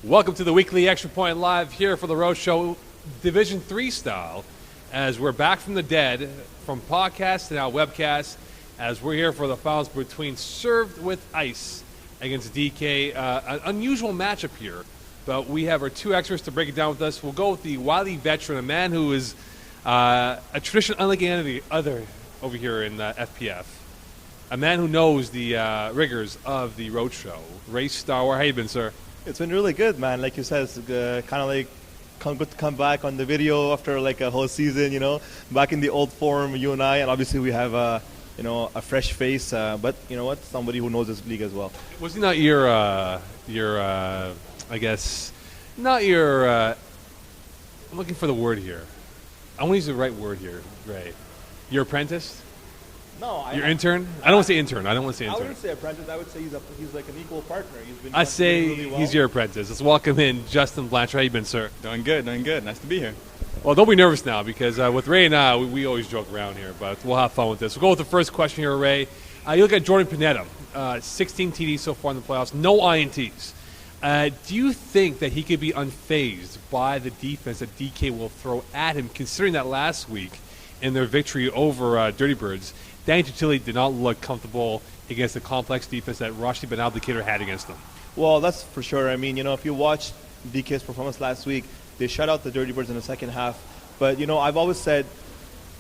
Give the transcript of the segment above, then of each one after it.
Welcome to the weekly Extra Point Live here for the Road Show, Division 3 style, as we're back from the dead, from podcast to now webcast, as we're here for the finals between Served with Ice against DK. An unusual matchup here, but we have our two experts to break it down with us. We'll go with the wily veteran, a man who is a tradition unlike any other over here in FPF. A man who knows the rigors of the Road Show. Ray Starr, how you been, sir? It's been really good, man. Like you said, it's kind of like good to come back on the video after like a whole season, back in the old form, you and I, and obviously we have, a fresh face, but you know what, somebody who knows this league as well. Was he not your I guess, not your, I'm looking for the word here. I want to use the right word here, Ray. Your apprentice? No, your intern? I don't want to say intern. I wouldn't say apprentice. I would say he's like an equal partner. I say really well. He's your apprentice. Let's welcome in Justin Blanchard. How you been, sir? Doing good. Nice to be here. Well, don't be nervous now because with Ray and I, we always joke around here, but we'll have fun with this. We'll go with the first question here, Ray. You look at Jordan Pineda, 16 TDs so far in the playoffs, no INTs. Do you think that he could be unfazed by the defense that DK will throw at him, considering that last week in their victory over Dirty Birds, Danny Gentile did not look comfortable against the complex defense that Rashid Ben Abdelkader had against them? Well, that's for sure. I mean, if you watched DK's performance last week, they shut out the Dirty Birds in the second half. But, I've always said,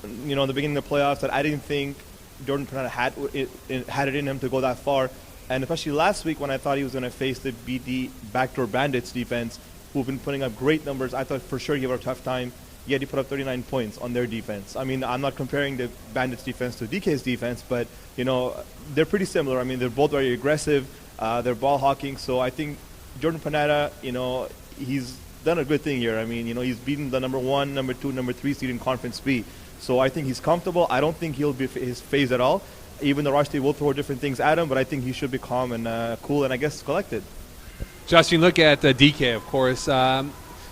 in the beginning of the playoffs that I didn't think Jordan Pineda had it in him to go that far. And especially last week when I thought he was going to face the BD Backdoor Bandits defense, who've been putting up great numbers, I thought for sure he would have a tough time. Yet he put up 39 points on their defense. I mean, I'm not comparing the Bandits defense to DK's defense, but, they're pretty similar. I mean, they're both very aggressive. They're ball hawking. So I think Jordan Pineda, he's done a good thing here. I mean, he's beaten the number 1, number 2, number 3 seed in Conference B. So I think he's comfortable. I don't think he'll be his phase at all. Even though Rushdie will throw different things at him, but I think he should be calm and cool and I guess collected. Justin, look at DK, of course.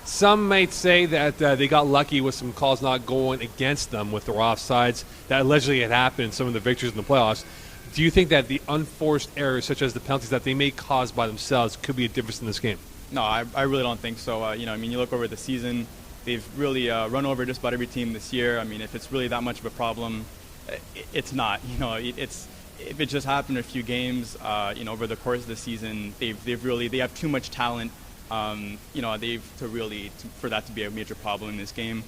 Some might say that they got lucky with some calls not going against them with their offsides that allegedly had happened in some of the victories in the playoffs. Do you think that the unforced errors, such as the penalties that they may cause by themselves, could be a difference in this game? No, I really don't think so. You look over the season, they've really run over just about every team this year. I mean, if it's really that much of a problem, it's not. If it just happened in a few games, over the course of the season, they have too much talent. For that to be a major problem in this game.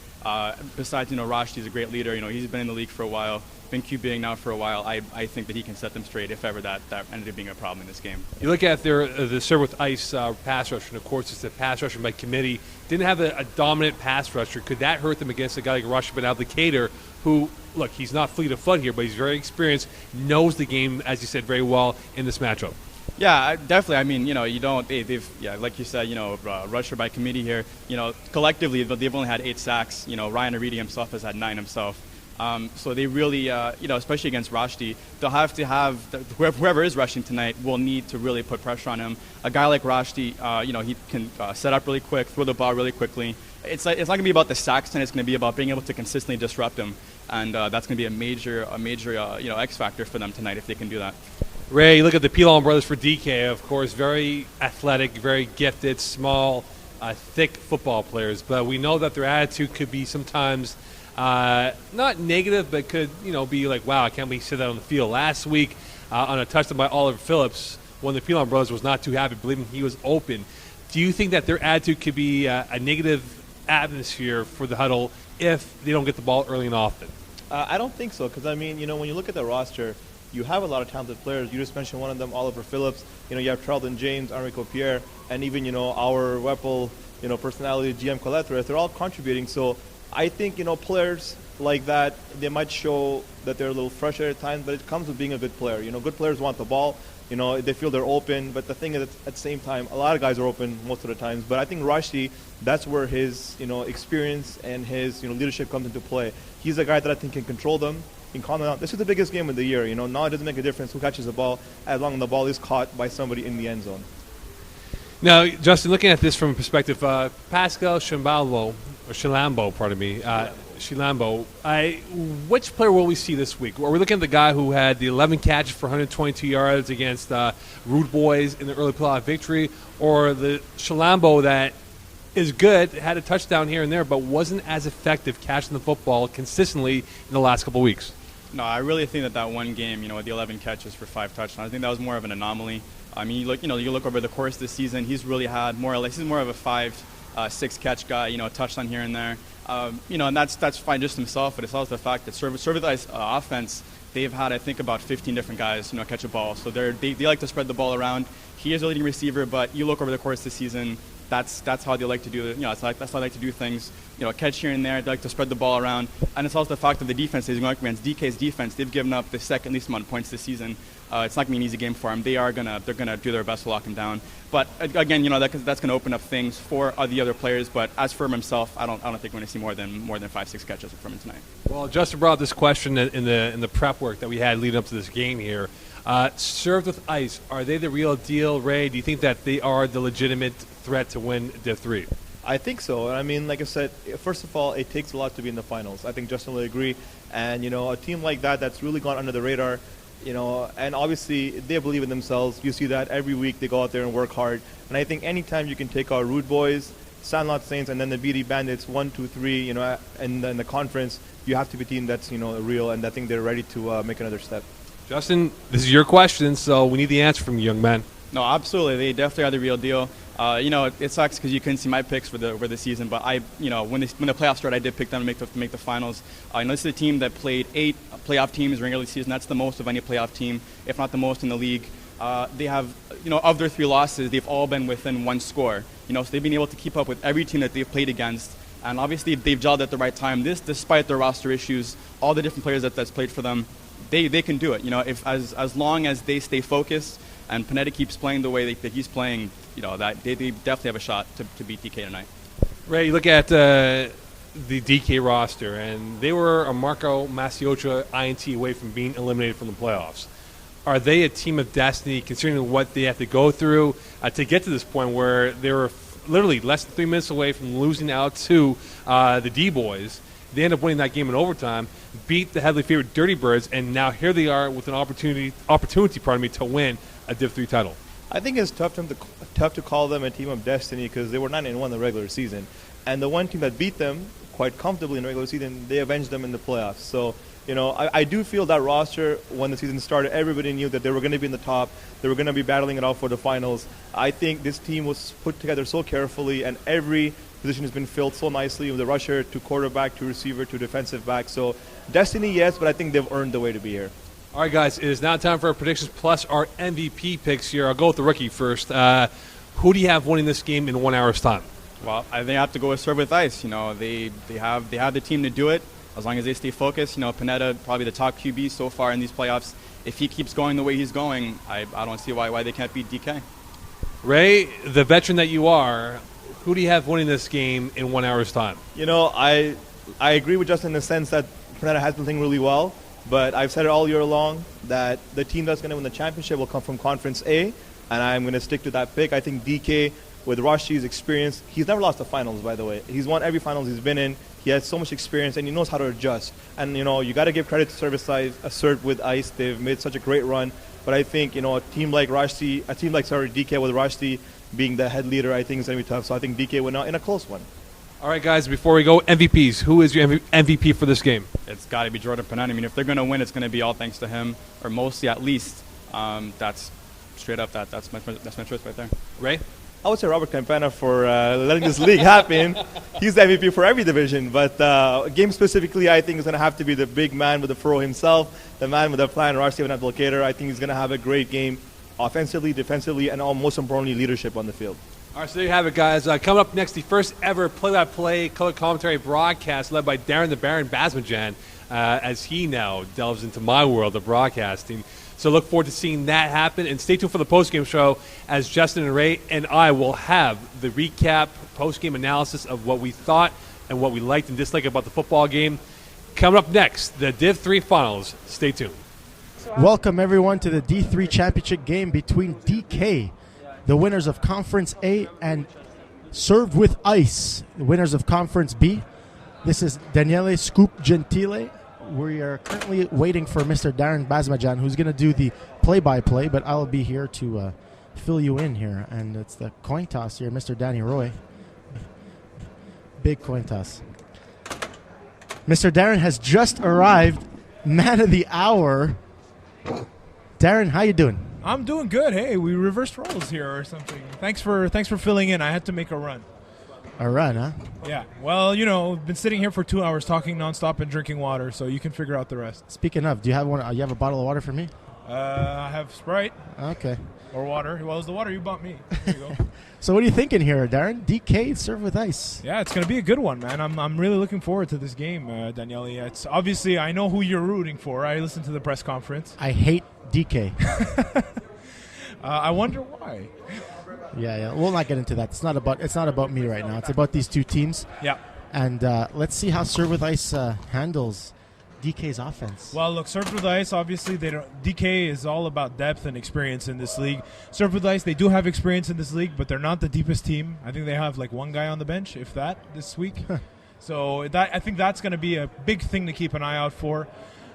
Besides, Rushdie's a great leader. He's been in the league for a while, been QBing now for a while. I think that he can set them straight if ever that ended up being a problem in this game. You look at the Serve with Ice pass rusher, and of course it's a pass rusher by committee. Didn't have a dominant pass rusher. Could that hurt them against a guy like Rashid Ben Abdelkader, who, look, he's not fleet of foot here, but he's very experienced, knows the game, as you said, very well in this matchup? Yeah, definitely. I mean, like you said, rusher by committee here. Collectively, they've only had 8 sacks. Ryan Aridi himself has had 9 himself. So they really, especially against Rushdie, they'll have to have whoever is rushing tonight will need to really put pressure on him. A guy like Rushdie, he can set up really quick, throw the ball really quickly. It's not going to be about the sacks tonight. It's going to be about being able to consistently disrupt him, and that's going to be a major X factor for them tonight if they can do that. Ray, look at the Pilon brothers for DK, of course, very athletic, very gifted, small, thick football players. But we know that their attitude could be sometimes not negative, but could be like, wow, I can't believe he said that on the field. Last week on a touchdown by Oliver Phillips, when the Pilon brothers was not too happy, believing he was open. Do you think that their attitude could be a negative atmosphere for the huddle if they don't get the ball early and often? I don't think so, because, when you look at the roster, you have a lot of talented players. You just mentioned one of them, Oliver Phillips. You have Charlton James, Enrico Pierre, and even, our Whipple, personality, GM Colettores. They're all contributing. So I think, players like that, they might show that they're a little frustrated at times, but it comes with being a good player. Good players want the ball. They feel they're open. But the thing is, at the same time, a lot of guys are open most of the times. But I think Rushdie, that's where his, experience and his, leadership comes into play. He's a guy that I think can control them. In calm down. This is the biggest game of the year. Now it doesn't make a difference who catches the ball as long as the ball is caught by somebody in the end zone. Now, Justin, looking at this from a perspective, Pascal Chalambo, pardon me, Chilambo. Which player will we see this week? Are we looking at the guy who had the 11 catches for 122 yards against Rude Boys in the early playoff victory, or the Chilambo that is good, had a touchdown here and there, but wasn't as effective catching the football consistently in the last couple of weeks? No, I really think that one game, with the 11 catches for 5 touchdowns, I think that was more of an anomaly. I mean, you look over the course of the season, he's really had he's more of a 5-6 catch guy, a touchdown here and there. And that's fine just himself, but it's also the fact that Servithi's offense, they've had, I think, about 15 different guys, catch a ball. So they like to spread the ball around. He is a leading receiver, but you look over the course of the season, that's how they like to do it. That's how they like to do things. Catch here and there. They like to spread the ball around, and it's also the fact that the defense is going against DK's defense. They've given up the second least amount of points this season. It's not gonna be an easy game for them. They're gonna do their best to lock him down. But again, that's gonna open up things for the other players. But as for himself, I don't think we're gonna see more than 5-6 catches from him tonight. Well, Justin brought up this question in the prep work that we had leading up to this game here. Served with ice, are they the real deal, Ray? Do you think that they are the legitimate threat to win Div 3? I think so. I mean, like I said, first of all, it takes a lot to be in the finals. I think Justin will agree. And, a team like that's really gone under the radar, and obviously they believe in themselves. You see that every week they go out there and work hard. And I think anytime you can take our Rude Boys, Sandlot Saints, and then the BD Bandits 1, 2, 3, and then the conference, you have to be a team that's, real, and I think they're ready to make another step. Justin, this is your question, so we need the answer from you, young man. No, absolutely. They definitely are the real deal. It sucks because you couldn't see my picks for the season, but when the playoffs started, I did pick them to make the finals. This is a team that played 8 playoff teams in regular season. That's the most of any playoff team, if not the most in the league. They have, of their 3 losses, they've all been within 1 score. So they've been able to keep up with every team that they've played against. And obviously they've gelled at the right time. This, despite their roster issues, all the different players that's played for them, they can do it. If as long as they stay focused and Pineda keeps playing the way that he's playing, that they definitely have a shot to beat DK tonight. Ray, you look at the DK roster, and they were a Marco Masiocha INT away from being eliminated from the playoffs. Are they a team of destiny, considering what they have to go through to get to this point where they were literally less than 3 minutes away from losing out to the D-Boys? They end up winning that game in overtime, beat the heavily favored Dirty Birds, and now here they are with an opportunity to win a Div 3 title. I think it's tough to call them a team of destiny because they were 9-1 in the regular season. And the one team that beat them quite comfortably in the regular season, they avenged them in the playoffs. So, I do feel that roster, when the season started, everybody knew that they were going to be in the top. They were going to be battling it out for the finals. I think this team was put together so carefully, and every position has been filled so nicely, with the rusher to quarterback to receiver to defensive back. So destiny, yes, but I think they've earned the way to be here. All right, guys, it is now time for our predictions plus our MVP picks here. I'll go with the rookie first. Who do you have winning this game in 1 hour's time? Well, I think I have to go with Serve with Ice. They have the team to do it as long as they stay focused. Pineda, probably the top QB so far in these playoffs. If he keeps going the way he's going, I don't see why they can't beat DK. Ray, the veteran that you are, who do you have winning this game in 1 hour's time? I agree with Justin in the sense that Pineda has been playing really well, but I've said it all year long that the team that's going to win the championship will come from Conference A, and I'm going to stick to that pick. I think DK, with Rashi's experience, he's never lost the finals, by the way. He's won every finals he's been in. He has so much experience, and he knows how to adjust. And, you got to give credit to Serve with Ice. They've made such a great run. But I think, a team like DK with Rashi being the head leader, I think is going to be tough. So I think DK went out in a close one. All right, guys, before we go, MVPs. Who is your MVP for this game? It's got to be Jordan Pineda. I mean, if they're going to win, it's going to be all thanks to him, or mostly at least. That's straight up, that's my choice right there. Ray? I would say Robert Campana for letting this league happen. He's the MVP for every division, but game specifically, I think is going to have to be the big man with the furrow himself, the man with the plan, Rashi Abdulkader. I think he's going to have a great game offensively, defensively, and most importantly, leadership on the field. All right, so there you have it, guys. Coming up next, the first ever play-by-play color commentary broadcast led by Darren the Baron Basmajan as he now delves into my world of broadcasting. So look forward to seeing that happen. And stay tuned for the postgame show as Justin and Ray and I will have the recap, postgame analysis of what we thought and what we liked and disliked about the football game. Coming up next, the Div 3 finals. Stay tuned. Welcome, everyone, to the D3 championship game between DK, the winners of Conference A, and Served with Ice, the winners of Conference B. This is Daniele Scoop Gentile. We are currently waiting for Mr. Darren Basmajan, who's going to do the play-by-play, but I'll be here to fill you in here. And it's the coin toss here, Mr. Danny Roy. Big coin toss. Mr. Darren has just arrived. Man of the hour. Darren, how you doing? I'm doing good. Hey, we reversed roles here or something. Thanks for filling in. I had to make a run. A run, huh? Yeah. Well, I've been sitting here for 2 hours talking nonstop and drinking water, so you can figure out the rest. Speaking of, do you have one? You have a bottle of water for me? I have Sprite. Okay. Or water. Well, it was the water you bought me. There you go. So what are you thinking here, Darren? DK served with ice. Yeah, it's going to be a good one, man. I'm really looking forward to this game, Daniele. It's obviously, I know who you're rooting for. I listened to the press conference. I hate DK. I wonder why. Yeah. We'll not get into that. It's not about me right now. It's about these two teams. Yeah. And let's see how Serve with Ice handles DK's offense. Well, look, Serve with Ice, obviously, DK is all about depth and experience in this league. Serve with Ice, they do have experience in this league, but they're not the deepest team. I think they have like one guy on the bench, if that, this week. So I think that's going to be a big thing to keep an eye out for.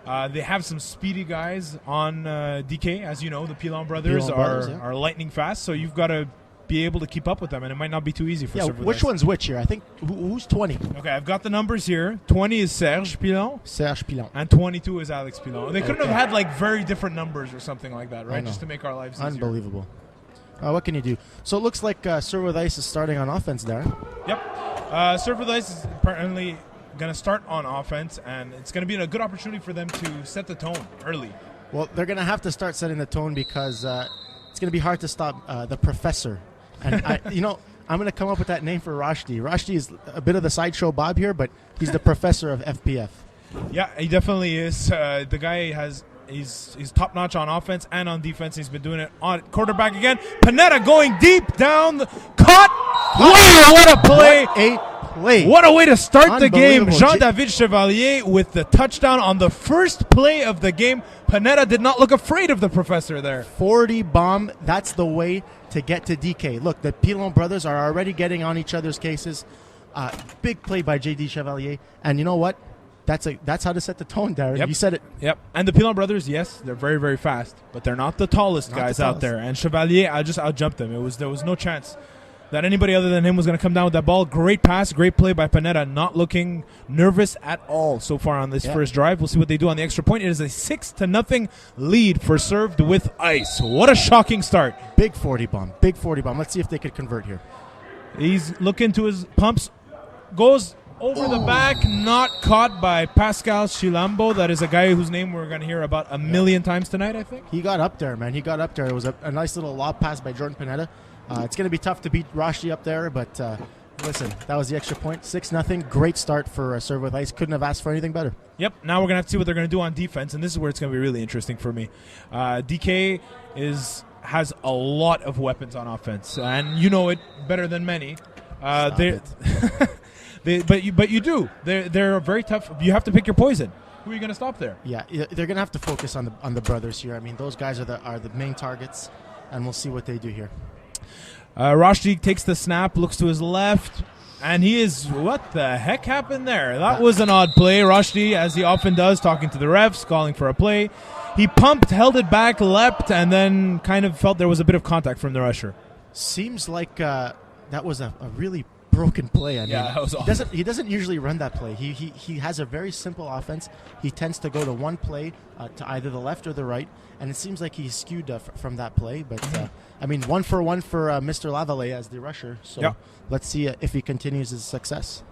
They have some speedy guys on DK. As you know, the Pilon brothers are lightning fast, so you've got to be able to keep up with them, and it might not be too easy for Serve with which Ice. one's which here? I think, who's 20? Okay, I've got the numbers here. 20 is Serge Pilon. Serge Pilon. And 22 is Alex Pilon. They couldn't have had like very different numbers or something like that, right? Just to make our lives easier. Unbelievable. What can you do? So it looks like Serve with Ice is starting on offense, Darren. Yep. Serve with Ice is apparently going to start on offense, and it's going to be a good opportunity for them to set the tone early. Well, they're going to have to start setting the tone because it's going to be hard to stop the professor. And, I'm going to come up with that name for Rashdi. Rashdi is a bit of the sideshow Bob here, but he's the professor of FPF. Yeah, he definitely is. The guy he's top-notch on offense and on defense. He's been doing it on quarterback again. Panetta going deep down. Caught. Wow, what a play. What a way to start the game. Jean-David Chevalier with the touchdown on the first play of the game. Panetta did not look afraid of the professor there. 40 bomb. That's the way to get to DK. Look, the Pilon brothers are already getting on each other's cases. Big play by JD Chevalier. And you know what? That's how to set the tone, Darren. Yep. You said it. Yep. And the Pilon brothers, yes, they're very, very fast, but they're not the tallest guys out there. And Chevalier, I just outjumped them. There was no chance that anybody other than him was going to come down with that ball. Great pass, great play by Panetta, not looking nervous at all so far on this first drive. We'll see what they do on the extra point. It is a 6-0 lead for Served with Ice. What a shocking start. Big 40 bomb. Let's see if they could convert here. He's looking to his pumps, goes over the back, not caught by Pascal Chilambo. That is a guy whose name we're going to hear about a million times tonight, I think. He got up there, man. It was a nice little lob pass by Jordan Panetta. It's going to be tough to beat Rashdi up there, but listen, that was the extra point. 6-0. Great start for Serve with Ice. Couldn't have asked for anything better. Yep. Now we're going to have to see what they're going to do on defense, and this is where it's going to be really interesting for me. DK has a lot of weapons on offense, and you know it better than many. But you do. They're very tough. You have to pick your poison. Who are you going to stop there? Yeah, they're going to have to focus on the brothers here. I mean, those guys are the main targets, and we'll see what they do here. Rashdi takes the snap, looks to his left, and he is, what the heck happened there? That was an odd play. Rashdi, as he often does, talking to the refs, calling for a play. He pumped, held it back, leapt, and then kind of felt there was a bit of contact from the rusher. Seems like that was a really broken play. I mean, that was awesome. He doesn't usually run that play. He has a very simple offense. He tends to go to one play to either the left or the right, and it seems like he's skewed from that play. But I mean, 1 for Mr. Lavallee as the rusher. So let's see if he continues his success.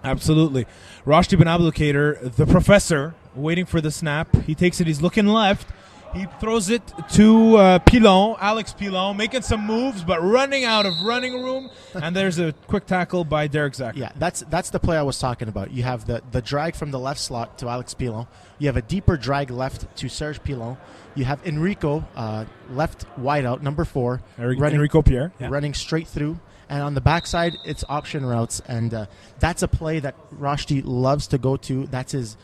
Absolutely. Rashdi Ben Abdelkader, the professor, waiting for the snap. He takes it. He's looking left. He throws it to Pilon, Alex Pilon, making some moves, but running out of running room. And there's a quick tackle by Derek Zach. Yeah, that's the play I was talking about. You have the drag from the left slot to Alex Pilon. You have a deeper drag left to Serge Pilon. You have Enrico, left wide out, number 4. Enrico Pierre. Yeah. Running straight through. And on the backside, it's option routes. And that's a play that Rashdi loves to go to. That's his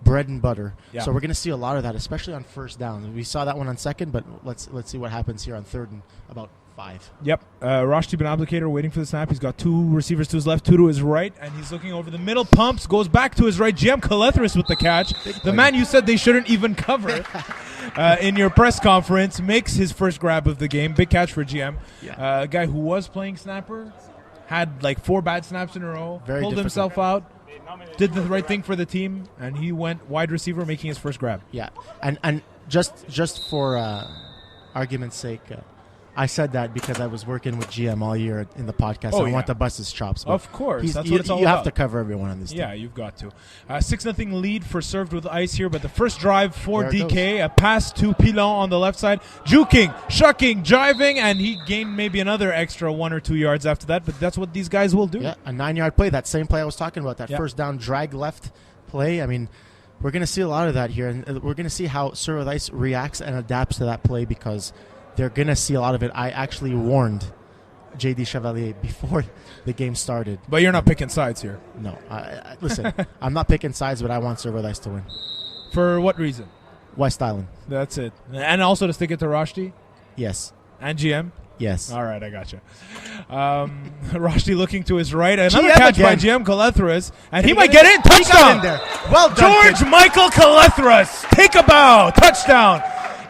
bread and butter. Yeah. So we're going to see a lot of that, especially on first down. We saw that one on second, but let's see what happens here on third and about 5. Yep. Rashti Ben Abdelkader waiting for the snap. He's got 2 receivers to his left, 2 to his right, and he's looking over the middle. Pumps, goes back to his right. GM Kalethris with the catch. The man you said they shouldn't even cover in your press conference makes his first grab of the game. Big catch for GM. Yeah. A guy who was playing snapper, had like 4 bad snaps in a row, Very pulled difficult. himself out, did the right thing for the team, and he went wide receiver making his first grab. Yeah, and just for argument's sake, I said that because I was working with GM all year in the podcast. Oh, I yeah. want to bust his chops. but Of course, he's- that's you, what it's all you about. have to cover everyone on this team. Yeah, you've got to. 6-0 lead for Served with Ice here, but the first drive for There it DK, a pass to Pilon on the left side, juking, shucking, driving, and he gained maybe another extra 1 or 2 yards after that, but that's what these guys will do. Yeah, a 9-yard play. That same play I was talking about. That Yeah. first down drag left play. I mean, we're going to see a lot of that here, and we're going to see how Serve with Ice reacts and adapts to that play because they're going to see a lot of it. I actually warned JD Chevalier before the game started. But you're not picking sides here. No, listen, I'm not picking sides, but I want Serve with Ice to win. For what reason? West Island, That's it. And also to stick it to Rashti yes, and GM. yes. All right, I got you. Rashti looking to his right. Another GM catch by again. GM Kalethris, and he He might got get in. He got in Touchdown! there. Well done, George kid. Michael Kalethris, take a bow, touchdown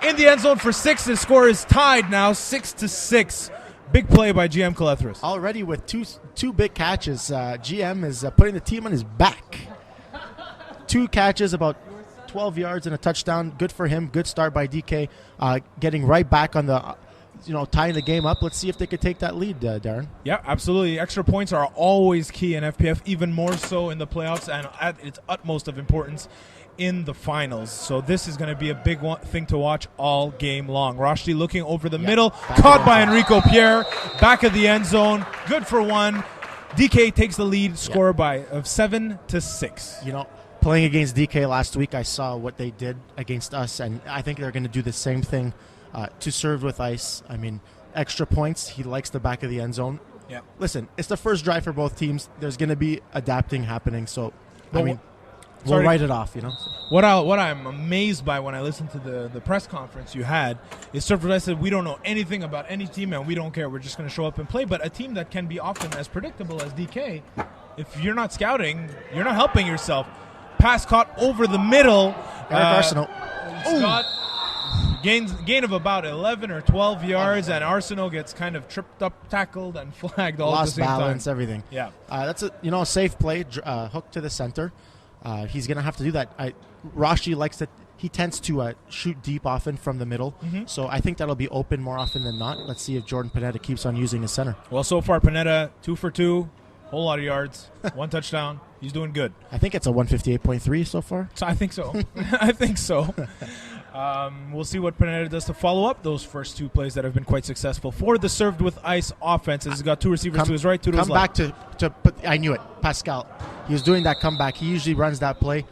in the end zone for 6. The score is tied now, 6-6. Big play by GM Kalethris. Already with two big catches, GM is putting the team on his back. 2 catches, about 12 yards and a touchdown. Good for him. Good start by DK. Getting right back on the, tying the game up. Let's see if they could take that lead, Darren. Yeah, absolutely. Extra points are always key in FPF, even more so in the playoffs and at its utmost of importance in the finals. So this is going to be a big thing to watch all game long. Rashti looking over the middle, caught by Enrico Pierre, back of the end zone. Good for 1. DK takes the lead, score of 7-6. Playing against DK last week, I saw what they did against us, and I think they're going to do the same thing to Serve with Ice. I mean, extra points. He likes the back of the end zone. Yeah. Listen, it's the first drive for both teams. There's going to be adapting happening, so But we'll sorry. write it off, What I'm amazed by when I listened to the press conference you had is Served with Ice said, we don't know anything about any team and we don't care. We're just going to show up and play. But a team that can be often as predictable as DK, if you're not scouting, you're not helping yourself. Pass caught over the middle. Eric Arsenault. Scott gain of about 11 or 12 yards, and Arsenault gets kind of tripped up, tackled, and flagged all Lost at the same balance, time. everything. Yeah. That's a safe play, hook to the center. He's going to have to do that. Rashi likes that. He tends to shoot deep often from the middle, so I think that'll be open more often than not. Let's see if Jordan Panetta keeps on using his center. Well, so far, Panetta, 2 for 2, whole lot of yards, 1 touchdown. He's doing good. I think it's a 158.3 so far. So I think so. I think so. We'll see what Panetta does to follow up those first 2 plays that have been quite successful for the Served with Ice offense. He's got 2 receivers to his right, 2 to his Come left. back to put. I knew it. Pascal. He was doing that comeback. He usually runs that play.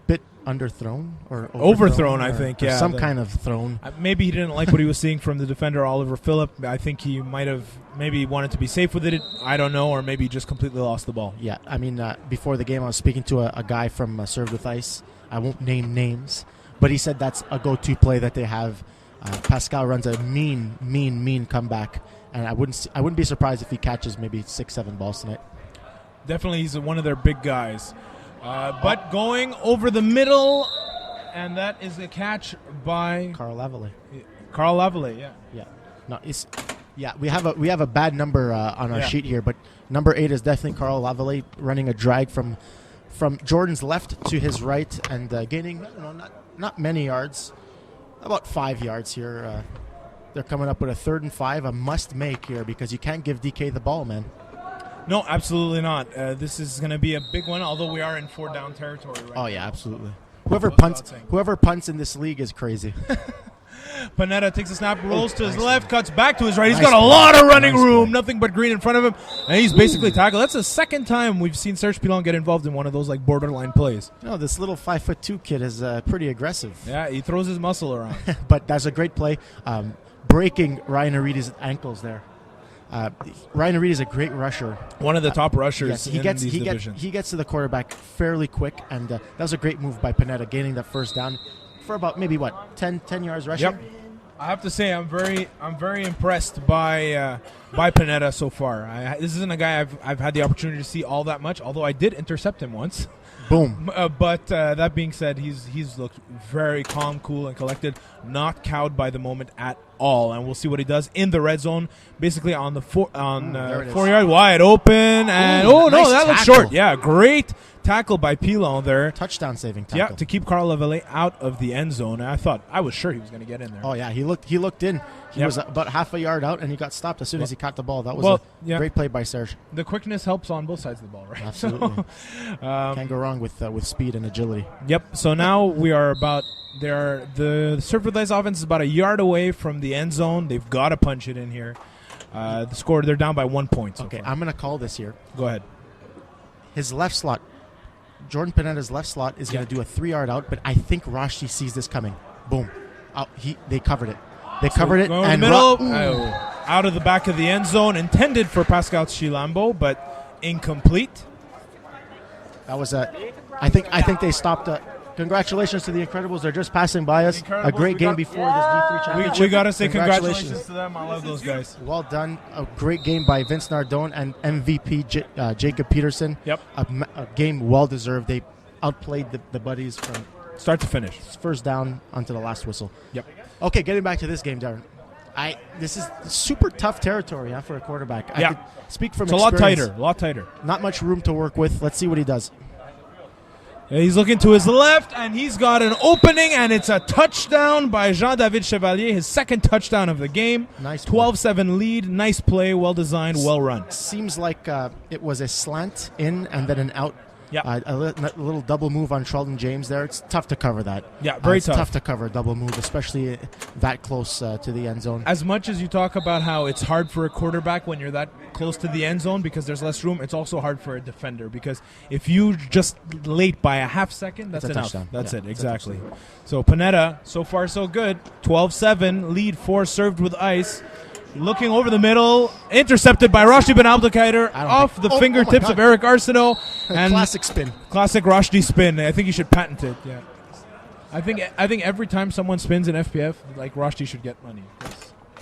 Bit underthrown or Overthrown, I or- think, or yeah, some the- kind of thrown. Maybe he didn't like what he was seeing from the defender, Oliver Phillip. I think he might have maybe wanted to be safe with it. I don't know, or maybe just completely lost the ball. Yeah, I mean, before the game, I was speaking to a guy from Served with Ice. I won't name names, but he said that's a go-to play that they have. Pascal runs a mean comeback, and I wouldn't be surprised if he catches maybe 6-7 balls tonight. Definitely, he's one of their big guys. But going over the middle, and that is a catch by Carl Lavallee. Carl Lavallee. Yeah. Yeah, no, we have a bad number on our Yeah. sheet here, but number 8 is definitely Carl Lavallee running a drag from Jordan's left to his right and gaining not many yards, about 5 yards here. They're coming up with a 3rd and 5, a must make here because you can't give DK the ball, man. No, absolutely not. This is going to be a big one, although we are in 4-down territory right Oh now. yeah, absolutely. Goes without saying. Whoever punts in this league is crazy. Panetta takes a snap, rolls to his left, cuts back to his right. He's Nice got a play. lot of running Nice room, play. nothing but green in front of him, and he's basically tackled. That's the second time we've seen Serge Pilon get involved in one of those like borderline plays. This little 5'2" kid is pretty aggressive. Yeah, he throws his muscle around. But that's a great play. Breaking Ryan Aridi's ankles there. Ryan Aridi is a great rusher. One of the top rushers Yes, in these divisions. he gets to the quarterback fairly quick, and that was a great move by Panetta, gaining that first down for about maybe 10 yards rushing. Yep. I have to say I'm very impressed by Pineda so far. This isn't a guy I've had the opportunity to see all that much, although I did intercept him once. Boom. But that being said, he's looked very calm, cool, and collected, not cowed by the moment at all. And we'll see what he does in the red zone, basically on the 4-yard wide open. And nice that looks tackle. short. Yeah, great tackle by Pilon there. Touchdown saving tackle. Yeah, to keep Carl Lavallee out of the end zone. And I was sure he was going to get in there. Oh yeah, he looked in. He Yep. was about half a yard out, and he got stopped as soon as he caught the ball. That was Well, a great play by Serge. The quickness helps on both sides of the ball, right? Absolutely. Can't go wrong with speed and agility. Yep. So now we are about the Surf Ice offense is about a yard away from the end zone. They've got to punch it in here. The score, they're down by 1 point. So Okay, far. I'm going to call this here. Go ahead. His left slot, Jordan Pineda's left slot is going to do a 3-yard out, but I think Rashti sees this coming. Boom. They covered it. They covered it. Going in the middle, out of the back of the end zone, intended for Pascal Chilambo, but incomplete. That was I think they stopped. Congratulations to the Incredibles. They're just passing by us. Incredibles, A great we game got- before this D3 championship. We got to say congratulations to them. I love those guys. Well done. A great game by Vince Nardone and MVP Jacob Peterson. Yep. A game well deserved. They outplayed the buddies from Start to finish. first down onto the last whistle. Yep. Okay, getting back to this game, Darren. This is super tough territory for a quarterback. I Yeah. could speak from It's a lot experience. tighter. A lot tighter. Not much room to work with. Let's see what he does. Yeah, he's looking to his left, and he's got an opening, and it's a touchdown by Jean-David Chevalier, his second touchdown of the game. Nice. 12-7 lead. Nice play. Well designed. Well run. Seems like it was a slant in and then an out. Yeah. A little double move on Sheldon James there. It's tough to cover that. Yeah, very it's tough. tough to cover a double move, especially that close to the end zone. As much as you talk about how it's hard for a quarterback when you're that close to the end zone because there's less room, it's also hard for a defender because if you just late by a half second, that's It's a enough. touchdown. That's Yeah, it, it's a exactly. So Pineda, so far so good. 12-7, lead 4 served with ice. Looking over the middle, intercepted by Rashdi Ben Abdelkader off the fingertips of Eric Arsenault. And Classic spin. Classic Rashdi spin. I think you should patent it. Yeah. I think every time someone spins in FPF, like Rashdi should get money.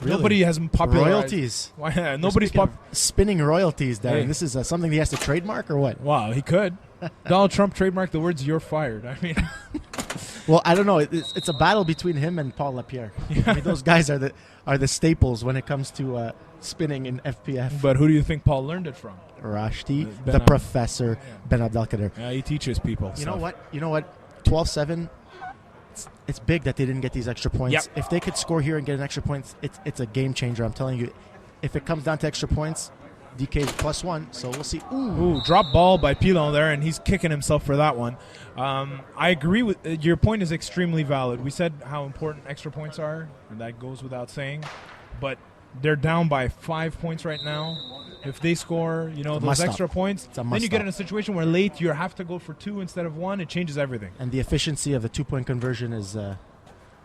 Really? Nobody has popularized. Royalties. Why? Nobody's Speaking of spinning royalties, Darren. Hey. This is something he has to trademark or what? Wow, he could. Donald Trump trademarked the words "you're fired." I mean, Well, I don't know. It's a battle between him and Paul Lapierre. I mean, those guys are the staples when it comes to spinning in FPF. but who do you think Paul learned it from? Rashdi, Ben the Ab- professor, Ben Abdelkader. Yeah, he teaches people. You know what? 12-7. It's big that they didn't get these extra points. Yep. If they could score here and get an extra point, it's a game changer. I'm telling you. If it comes down to extra points, DK is +1. So we'll see. Ooh, drop ball by Pilon there, and he's kicking himself for that one. I agree with your point is extremely valid. We said how important extra points are, and that goes without saying. But they're down by 5 points right now. If they score, those must extra stop. points, It's a then must you get stop. in a situation where late you have to go for 2 instead of 1. It changes everything. And the efficiency of the 2-point conversion is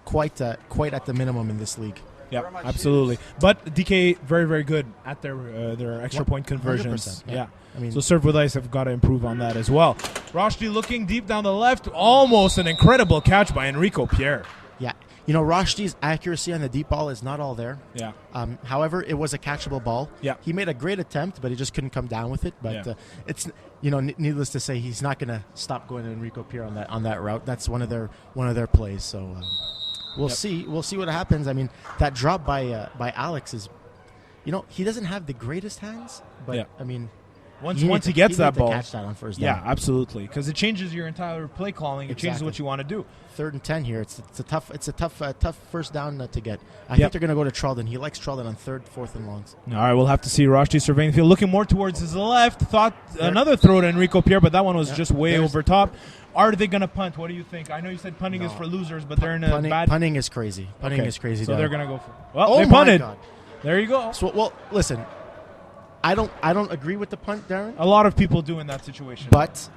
quite at the minimum in this league. Yeah, absolutely. But DK very, very good at their extra Yep, point conversions. 100%, Yeah. I mean, So Serve with Ice have got to improve on that as well. Rashdi looking deep down the left. Almost an incredible catch by Enrico Pierre. yeah. Rashdi's accuracy on the deep ball is not all there. Yeah. However, it was a catchable ball. Yeah. He made a great attempt, but he just couldn't come down with it. But Yeah. it's needless to say, he's not going to stop going to Enrico Pierre on that route. That's one of their plays. So we'll see. We'll see what happens. I mean, that drop by Alex is, he doesn't have the greatest hands, but Yeah. I mean, Once you need he to- gets you that need to ball. catch that on first Yeah, down. absolutely. Because it changes your entire play calling. It changes Exactly. what you want to do. 3rd and 10 here. It's a tough first down to get. I Yep. think they're going to go to Trelden. He likes Trelden on 3rd, 4th, and longs. All right, we'll have to see Rashdi surveying the field. Looking more towards his left. Thought another throw to Enrico Pierre, but that one was Yeah. just way There's- over top. Are they going to punt? What do you think? I know you said punting is No. for losers, but they're in a bad... Punting is crazy. Punting Okay. is crazy. So Darren. they're going to go for... Well, Oh they my punted. God. There you go. So, well, listen. I don't agree with the punt, Darren. A lot of people do in that situation. But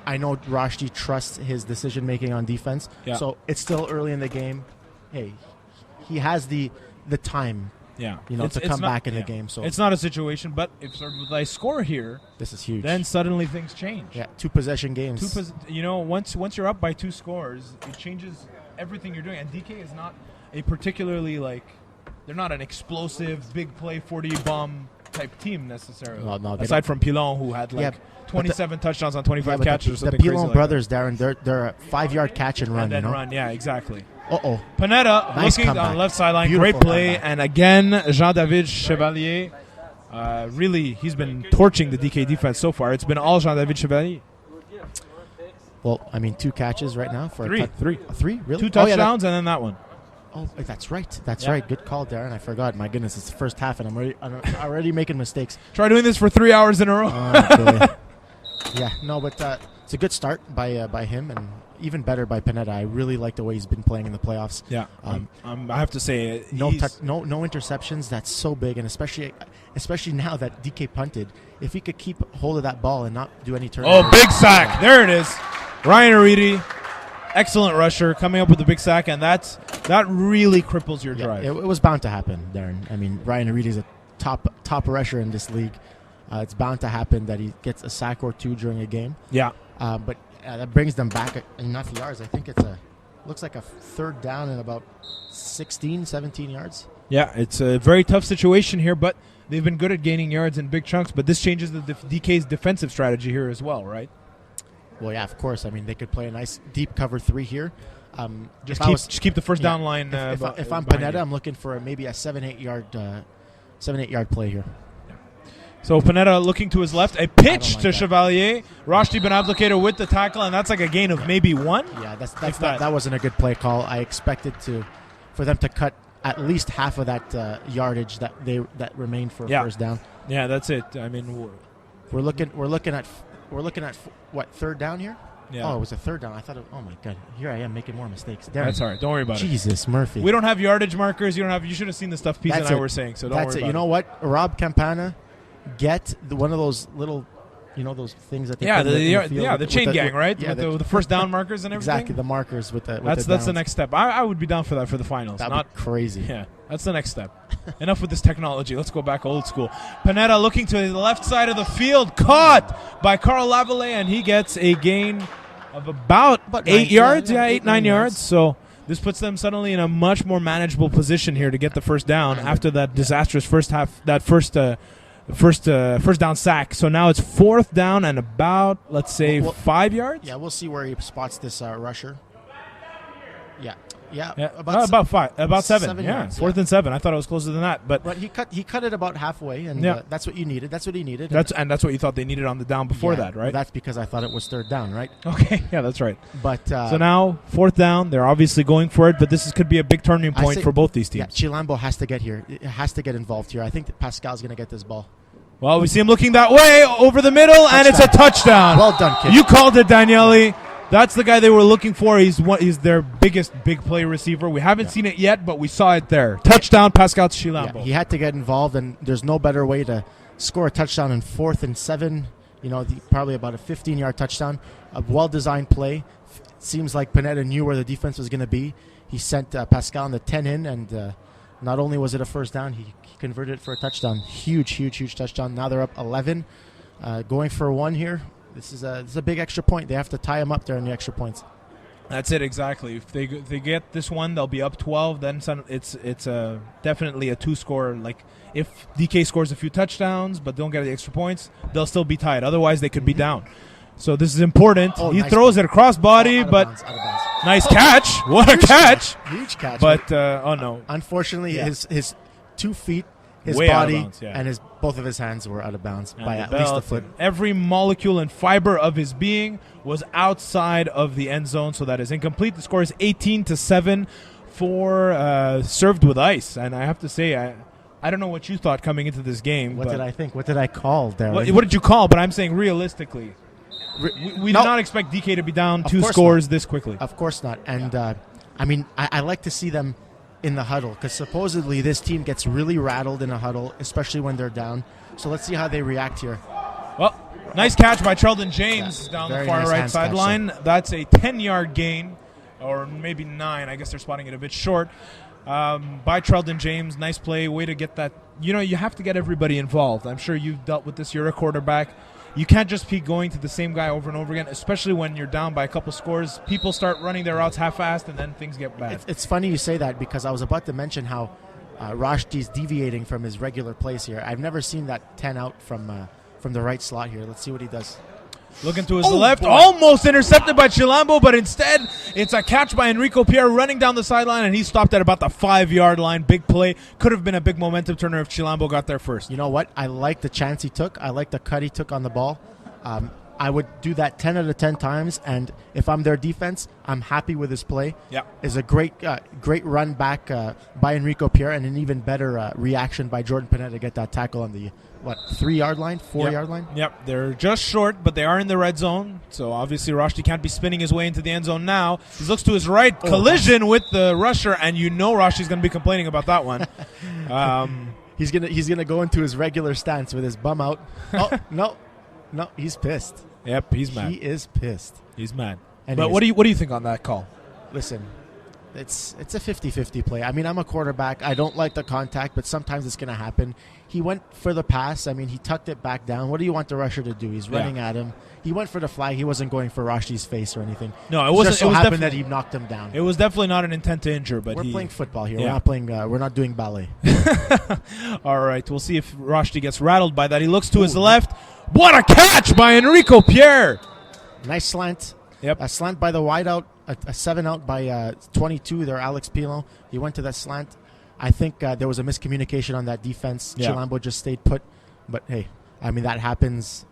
I know Rashdi trusts his decision making on defense. Yeah. So it's still early in the game. Hey, he has the time, yeah, to come back in the game. So it's not a situation, but if they score here, this is huge. then suddenly things change. yeah, 2 possession games. Once you're up by 2 scores, it changes everything you're doing. And DK is not a particularly they're not an explosive big play 40 bomb type team necessarily. No, they aside from Pilon, who had Yeah, 27 touchdowns on 25 but catches or the something Pilon crazy brothers, Darren, they're a 5-yard catch and run. and then you know? run. Yeah, exactly. Uh-oh. Panetta Nice looking comeback. on the left sideline. Beautiful Great play. comeback. And again, Jean-David Chevalier. Really, he's been torching the DK defense so far. It's been all Jean-David Chevalier. Well, I mean, 2 catches right now for Three. Three, really? 2 Oh, yeah, touchdowns and then that one. that's right. That's Yeah. right. Good call, Darren. I forgot. My goodness, it's the first half, and I'm already making mistakes. Try doing this for 3 hours in a row. Oh, boy. Yeah, no, but it's a good start by him, and even better by Panetta. I really like the way he's been playing in the playoffs. Yeah, I have to say, No interceptions. That's so big, and especially now that DK punted, if he could keep hold of that ball and not do any turnovers. Oh, big sack. There it is. Ryan Aridi, excellent rusher, coming up with a big sack, and that really cripples your Yeah, drive. it was bound to happen, Darren. I mean, Ryan Aridi is a top rusher in this league. It's bound to happen that he gets a sack or 2 during a game. Yeah. But that brings them back enough yards. I think looks like a 3rd down and about 16, 17 yards. Yeah, it's a very tough situation here, but they've been good at gaining yards in big chunks, but this changes the DK's defensive strategy here as well, right? Well, yeah, of course. I mean, they could play a nice deep cover 3 here. Just If keep the first yeah, down line. if I'm behind Panetta, you. I'm looking for maybe a 7-8 yard play here. So Panetta looking to his left, a pitch like to that. Chevalier. Rashdi Ben Abdelkader with the tackle, and that's like a gain of maybe 1. Yeah, If that wasn't a good play call. I expected for them to cut at least half of that yardage that remained for Yeah. first down. Yeah, that's it. I mean, We're looking at what, 3rd down here? yeah. Oh, it was a 3rd down. I thought, oh my god, here I am making more mistakes. Darren, That's all right. Don't worry about it. Jesus Murphy. We don't have yardage markers. You should have seen the stuff Pete and That's I it. were saying. So don't That's worry it. about You know what, Rob Campana, get one of those little, those things that they Yeah, put in the field the with chain gang, right? Yeah, with the first down markers and everything. exactly, the markers with the. That's the next step. I would be down for that for the finals. That'd Not be crazy. Yeah, that's the next step. Enough with this technology. Let's go back old school. Panetta looking to the left side of the field, caught by Carl Lavallee, and he gets a gain of about 8 yards. Yeah, 8-9 yards. So this puts them suddenly in a much more manageable position here to get the first down after that disastrous first half. That first down sack. So now it's 4th down and about, let's say, 5 yards. Yeah, we'll see where he spots this rusher. Yeah, Yeah, about 5, about 7. 7 Yeah, yards, 4th and 7. I thought it was closer than that, but But he cut it about halfway, and Yeah. that's what you needed. That's what he needed. that's what you thought they needed on the down before Yeah, that, right? That's because I thought it was 3rd down, right? Okay, yeah, that's right. But So now 4th down, they're obviously going for it, but could be a big turning I point say- for both these yeah, teams. Chilambo has to get here. It has to get involved here. I think that Pascal's going to get this ball. Well, we see him looking that way over the middle, and it's a touchdown. Well done, kid. You called it, Daniele. That's the guy they were looking for. He's their biggest big play receiver. We haven't seen it yet, but we saw it there. Touchdown, Pascal Chilambo. Yeah, he had to get involved, and there's no better way to score a touchdown in 4th and 7. Probably about a 15-yard touchdown. A well-designed play. Seems like Panetta knew where the defense was going to be. He sent Pascal on the 10 in, and not only was it a first down, he converted it for a touchdown. Huge touchdown. Now they're up 11, going for 1 here. This is a big extra point. They have to tie him up there in the extra points. That's it exactly. If they get this one, they'll be up 12. Then it's definitely a 2-score. Like if DK scores a few touchdowns but don't get the extra points, they'll still be tied. Otherwise, they could be down. So this is important. Oh, he nice throws play. it across body, Out of but bounds, out of bounds. nice catch. What a catch! Huge catch. But oh no, Unfortunately, Yeah. his 2 feet, his Way out of body, bounds, yeah. and both of his hands were out of bounds And by the at least a belt foot. and every molecule and fiber of his being was outside of the end zone, so that is incomplete. The score is 18-7 for Served with Ice, and I have to say, I don't know what you thought coming into this game. What but did I think? What did I call, Darren? What did you call? But I'm saying realistically, we No. did not expect DK to be down Of 2 course scores this quickly. Of course not. And I like to see them in the huddle because supposedly this team gets really rattled in a huddle, especially when they're down. So let's see how they react here. Well, nice catch by Sheldon James down the very far nice right hands catch sideline. That's a 10-yard gain, or maybe 9. I guess they're spotting it a bit short. By Sheldon James. Nice play. Way to get that. You have to get everybody involved. I'm sure you've dealt with this. You're a quarterback. you can't just be going to the same guy over and over again, especially when you're down by a couple scores. People start running their routes half-assed, and then things get bad. It's funny you say that because I was about to mention how Rashti's deviating from his regular place here. I've never seen that 10 out from the right slot here. Let's see what he does. Looking to his left, almost intercepted by Chilambo, but instead it's a catch by Enrico Pierre running down the sideline, and he stopped at about the 5-yard line. Big play. Could have been a big momentum turner if Chilambo got there first. You know what? I like the chance he took. I like the cut he took on the ball. I would do that 10 out of 10 times, and if I'm their defense, I'm happy with his play. Yeah. It's a great run back by Enrico Pierre, and an even better reaction by Jordan Pineda to get that tackle on the 3-yard line, 4-yard line? Yep, they're just short, but they are in the red zone. So obviously Rashti can't be spinning his way into the end zone now. He looks to his right, collision with the rusher, and you know Rashti's going to be complaining about that one. He's gonna go into his regular stance with his bum out. Oh no, he's pissed. Yep, he's mad. He is pissed. He's mad. Anyways, But what do you think on that call? Listen, it's a 50-50 play. I mean, I'm a quarterback. I don't like the contact, but sometimes it's going to happen. He went for the pass. I mean, he tucked it back down. What do you want the rusher to do? He's running at him. He went for the flag. He wasn't going for Rashti's face or anything. No, it wasn't. Just so happened that he knocked him down. It was definitely not an intent to injure, but we're playing football here. Yeah. We're not playing. We're not doing ballet. All right, we'll see if Rashti gets rattled by that. He looks to his left. What a catch by Enrico Pierre! Nice slant. Yep. A slant by the wideout. A 7 out by 22 there, Alex Pilon. He went to that slant. I think there was a miscommunication on that defense. Yeah. Chilambo just stayed put. But, hey, I mean, that happens.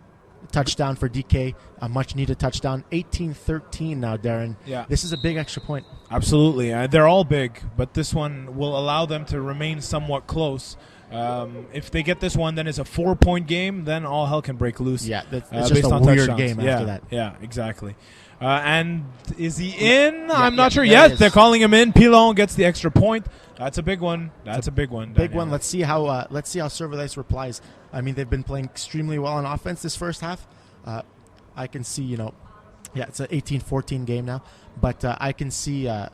Touchdown for DK. A much-needed touchdown. 18-13 now, Darren. Yeah. This is a big extra point. Absolutely. They're all big, but this one will allow them to remain somewhat close. If they get this one, then it's a 4-point game. Then all hell can break loose. Yeah, it's just based a on weird touchdowns. game after that. Yeah, exactly. And is he in? Yeah, I'm not sure. there Yes, is. they're calling him in. Pilon gets the extra point. That's a big one. That's a big one. Big Daniel. one. Let's see how Silver Dice replies. I mean, they've been playing extremely well on offense this first half. I can see, it's an 18-14 game now, but I can see, a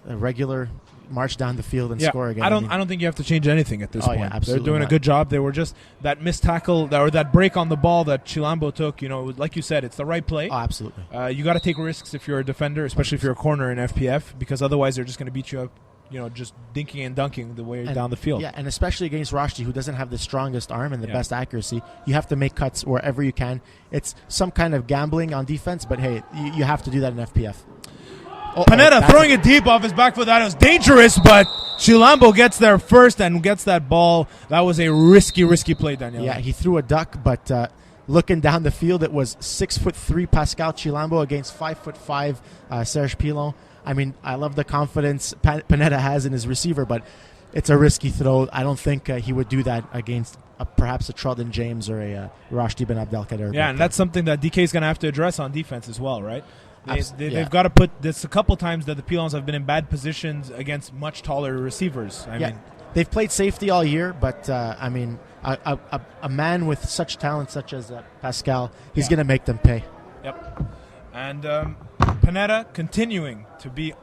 regular march down the field and score again. I don't think you have to change anything at this point. Yeah, absolutely They're doing not. a good job. They were just that missed tackle or that break on the ball that Chilambo took. Like you said, it's the right play. Oh, absolutely. You got to take risks if you're a defender, especially if you're a corner in FPF, because otherwise they're just going to beat you up. Just dinking and dunking the way down the field. Yeah, and especially against Rashti, who doesn't have the strongest arm and the best accuracy. You have to make cuts wherever you can. It's some kind of gambling on defense, but hey, you have to do that in FPF. Pineda throwing it deep off his back foot. That was dangerous, but Chilambo gets there first and gets that ball. That was a risky play, Daniel. Yeah, he threw a duck, but looking down the field, it was 6'3" Pascal Chilambo against 5'5" Serge Pilon. I mean, I love the confidence Pineda has in his receiver, but it's a risky throw. I don't think he would do that against perhaps a Trudon James or a Rashti Ben Abdelkader. Yeah, and that's something that DK is going to have to address on defense as well, right? They've Yeah. got to put this a couple times that the Pilons have been in bad positions against much taller receivers. I mean, they've played safety all year, but I mean, a man with such talent such as Pascal, he's going to make them pay. Yep. And Pineda continuing to be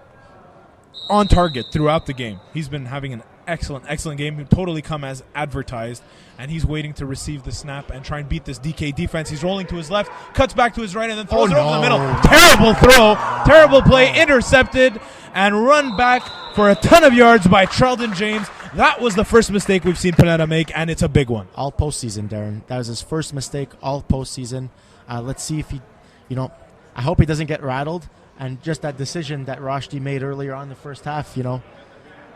on target throughout the game. He's been having an excellent game. He totally come as advertised, and he's waiting to receive the snap and try and beat this DK defense. He's rolling to his left, cuts back to his right, and then throws it over the middle. Terrible throw, terrible play, intercepted, and run back for a ton of yards by Trudon James. That was the first mistake we've seen Pineda make, and it's a big one. All postseason, Darren. That was his first mistake all postseason. Let's see if he, I hope he doesn't get rattled. And just that decision that Rashti made earlier on in the first half,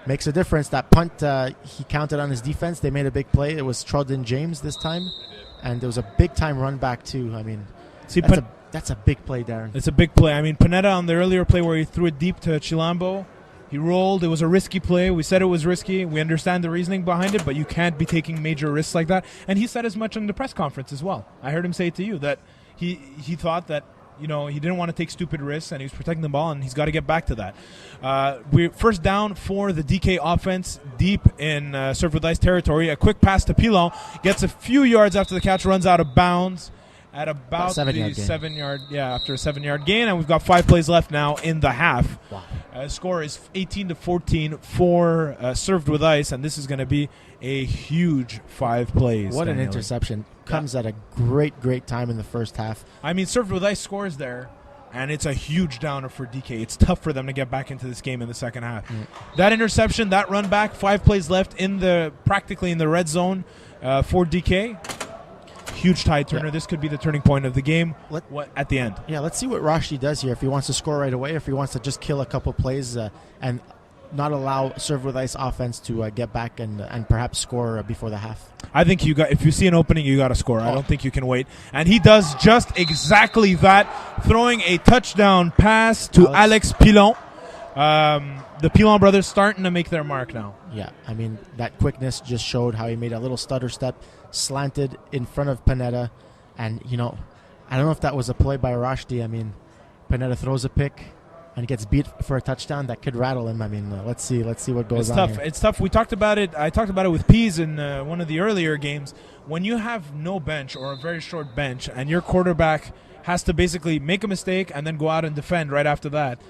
makes a difference. That punt, he counted on his defense. They made a big play. It was Trudon James this time. And there was a big-time run back, too. I mean, that's a big play, Darren. It's a big play. I mean, Pineda on the earlier play where he threw it deep to Chilambo, he rolled. It was a risky play. We said it was risky. We understand the reasoning behind it, but you can't be taking major risks like that. And he said as much in the press conference as well. I heard him say it to you, that he thought that he didn't want to take stupid risks, and he was protecting the ball, and he's got to get back to that. We're first down for the DK offense deep in Surf with Ice territory. A quick pass to Pilon, gets a few yards after the catch, runs out of bounds, at about the 7-yard gain. 7-yard, after a 7-yard gain, and we've got 5 plays left now in the half. Wow. Score is 18-14 for Served with Ice, and this is going to be a huge 5 plays. What an Daniele. interception. Comes at a great time in the first half. I mean, Served with Ice scores there, and it's a huge downer for DK. It's tough for them to get back into this game in the second half. That interception, that run back, 5 plays left practically in the red zone for DK. Huge tide turner. Yeah. This could be the turning point of the game at the end. Yeah, let's see what Rushdie does here. If he wants to score right away, if he wants to just kill a couple plays and not allow Serve with Ice offense to get back and perhaps score before the half. I think if you see an opening, you got to score. I don't think you can wait. And he does just exactly that, throwing a touchdown pass to Alex Pilon. The Pilon brothers starting to make their mark now. Yeah, I mean, that quickness just showed how he made a little stutter step, slanted in front of Panetta. And, I don't know if that was a play by Rushdie. I mean, Panetta throws a pick and gets beat for a touchdown. That could rattle him. I mean, let's see what goes It's on tough. here. It's tough. We talked about it. I talked about it with Pease in one of the earlier games. When you have no bench or a very short bench and your quarterback has to basically make a mistake and then go out and defend right after that,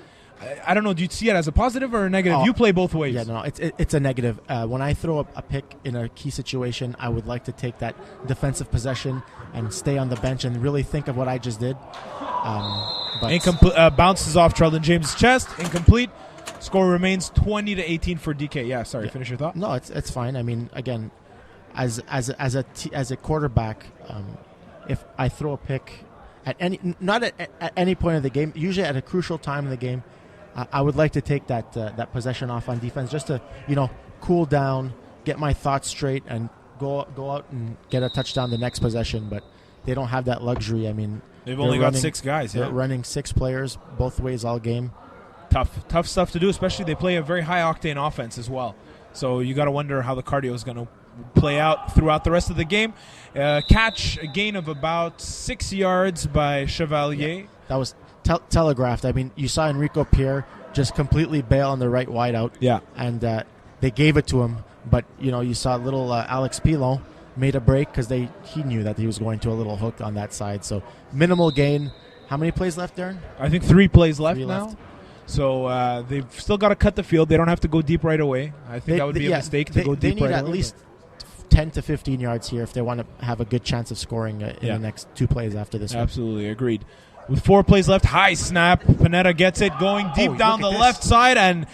I don't know. Do you see it as a positive or a negative? You play both ways. Yeah, no, it's a negative. When I throw a pick in a key situation, I would like to take that defensive possession and stay on the bench and really think of what I just did. But Bounces off Sheldon James' chest. Incomplete. Score remains 20-18 for DK. Yeah, sorry. Yeah. Finish your thought. No, it's fine. I mean, again, as a quarterback, if I throw a pick at any point of the game, usually at a crucial time in the game, I would like to take that possession off on defense just to cool down, get my thoughts straight, and go out and get a touchdown the next possession. But they don't have that luxury. I mean, they've only got 6 guys. They're Yeah, running 6 players both ways all game. tough stuff to do. Especially they play a very high octane offense as well. So you got to wonder how the cardio is going to play out throughout the rest of the game. Catch a gain of about 6 yards by Chevalier. Yeah, that was telegraphed. I mean, you saw Enrico Pierre just completely bail on the right wideout. Yeah. And they gave it to him. But, you saw little Alex Pilon made a break because he knew that he was going to a little hook on that side. So minimal gain. How many plays left, Darren? I think 3 plays left 3 now. left. So they've still got to cut the field. They don't have to go deep right away. I think that would be a mistake to go deep They need right at away. least 10 to 15 yards here if they want to have a good chance of scoring in the next 2 plays after this one. Absolutely, agreed. With 4 plays left, high snap. Panetta gets it going deep down the left side, and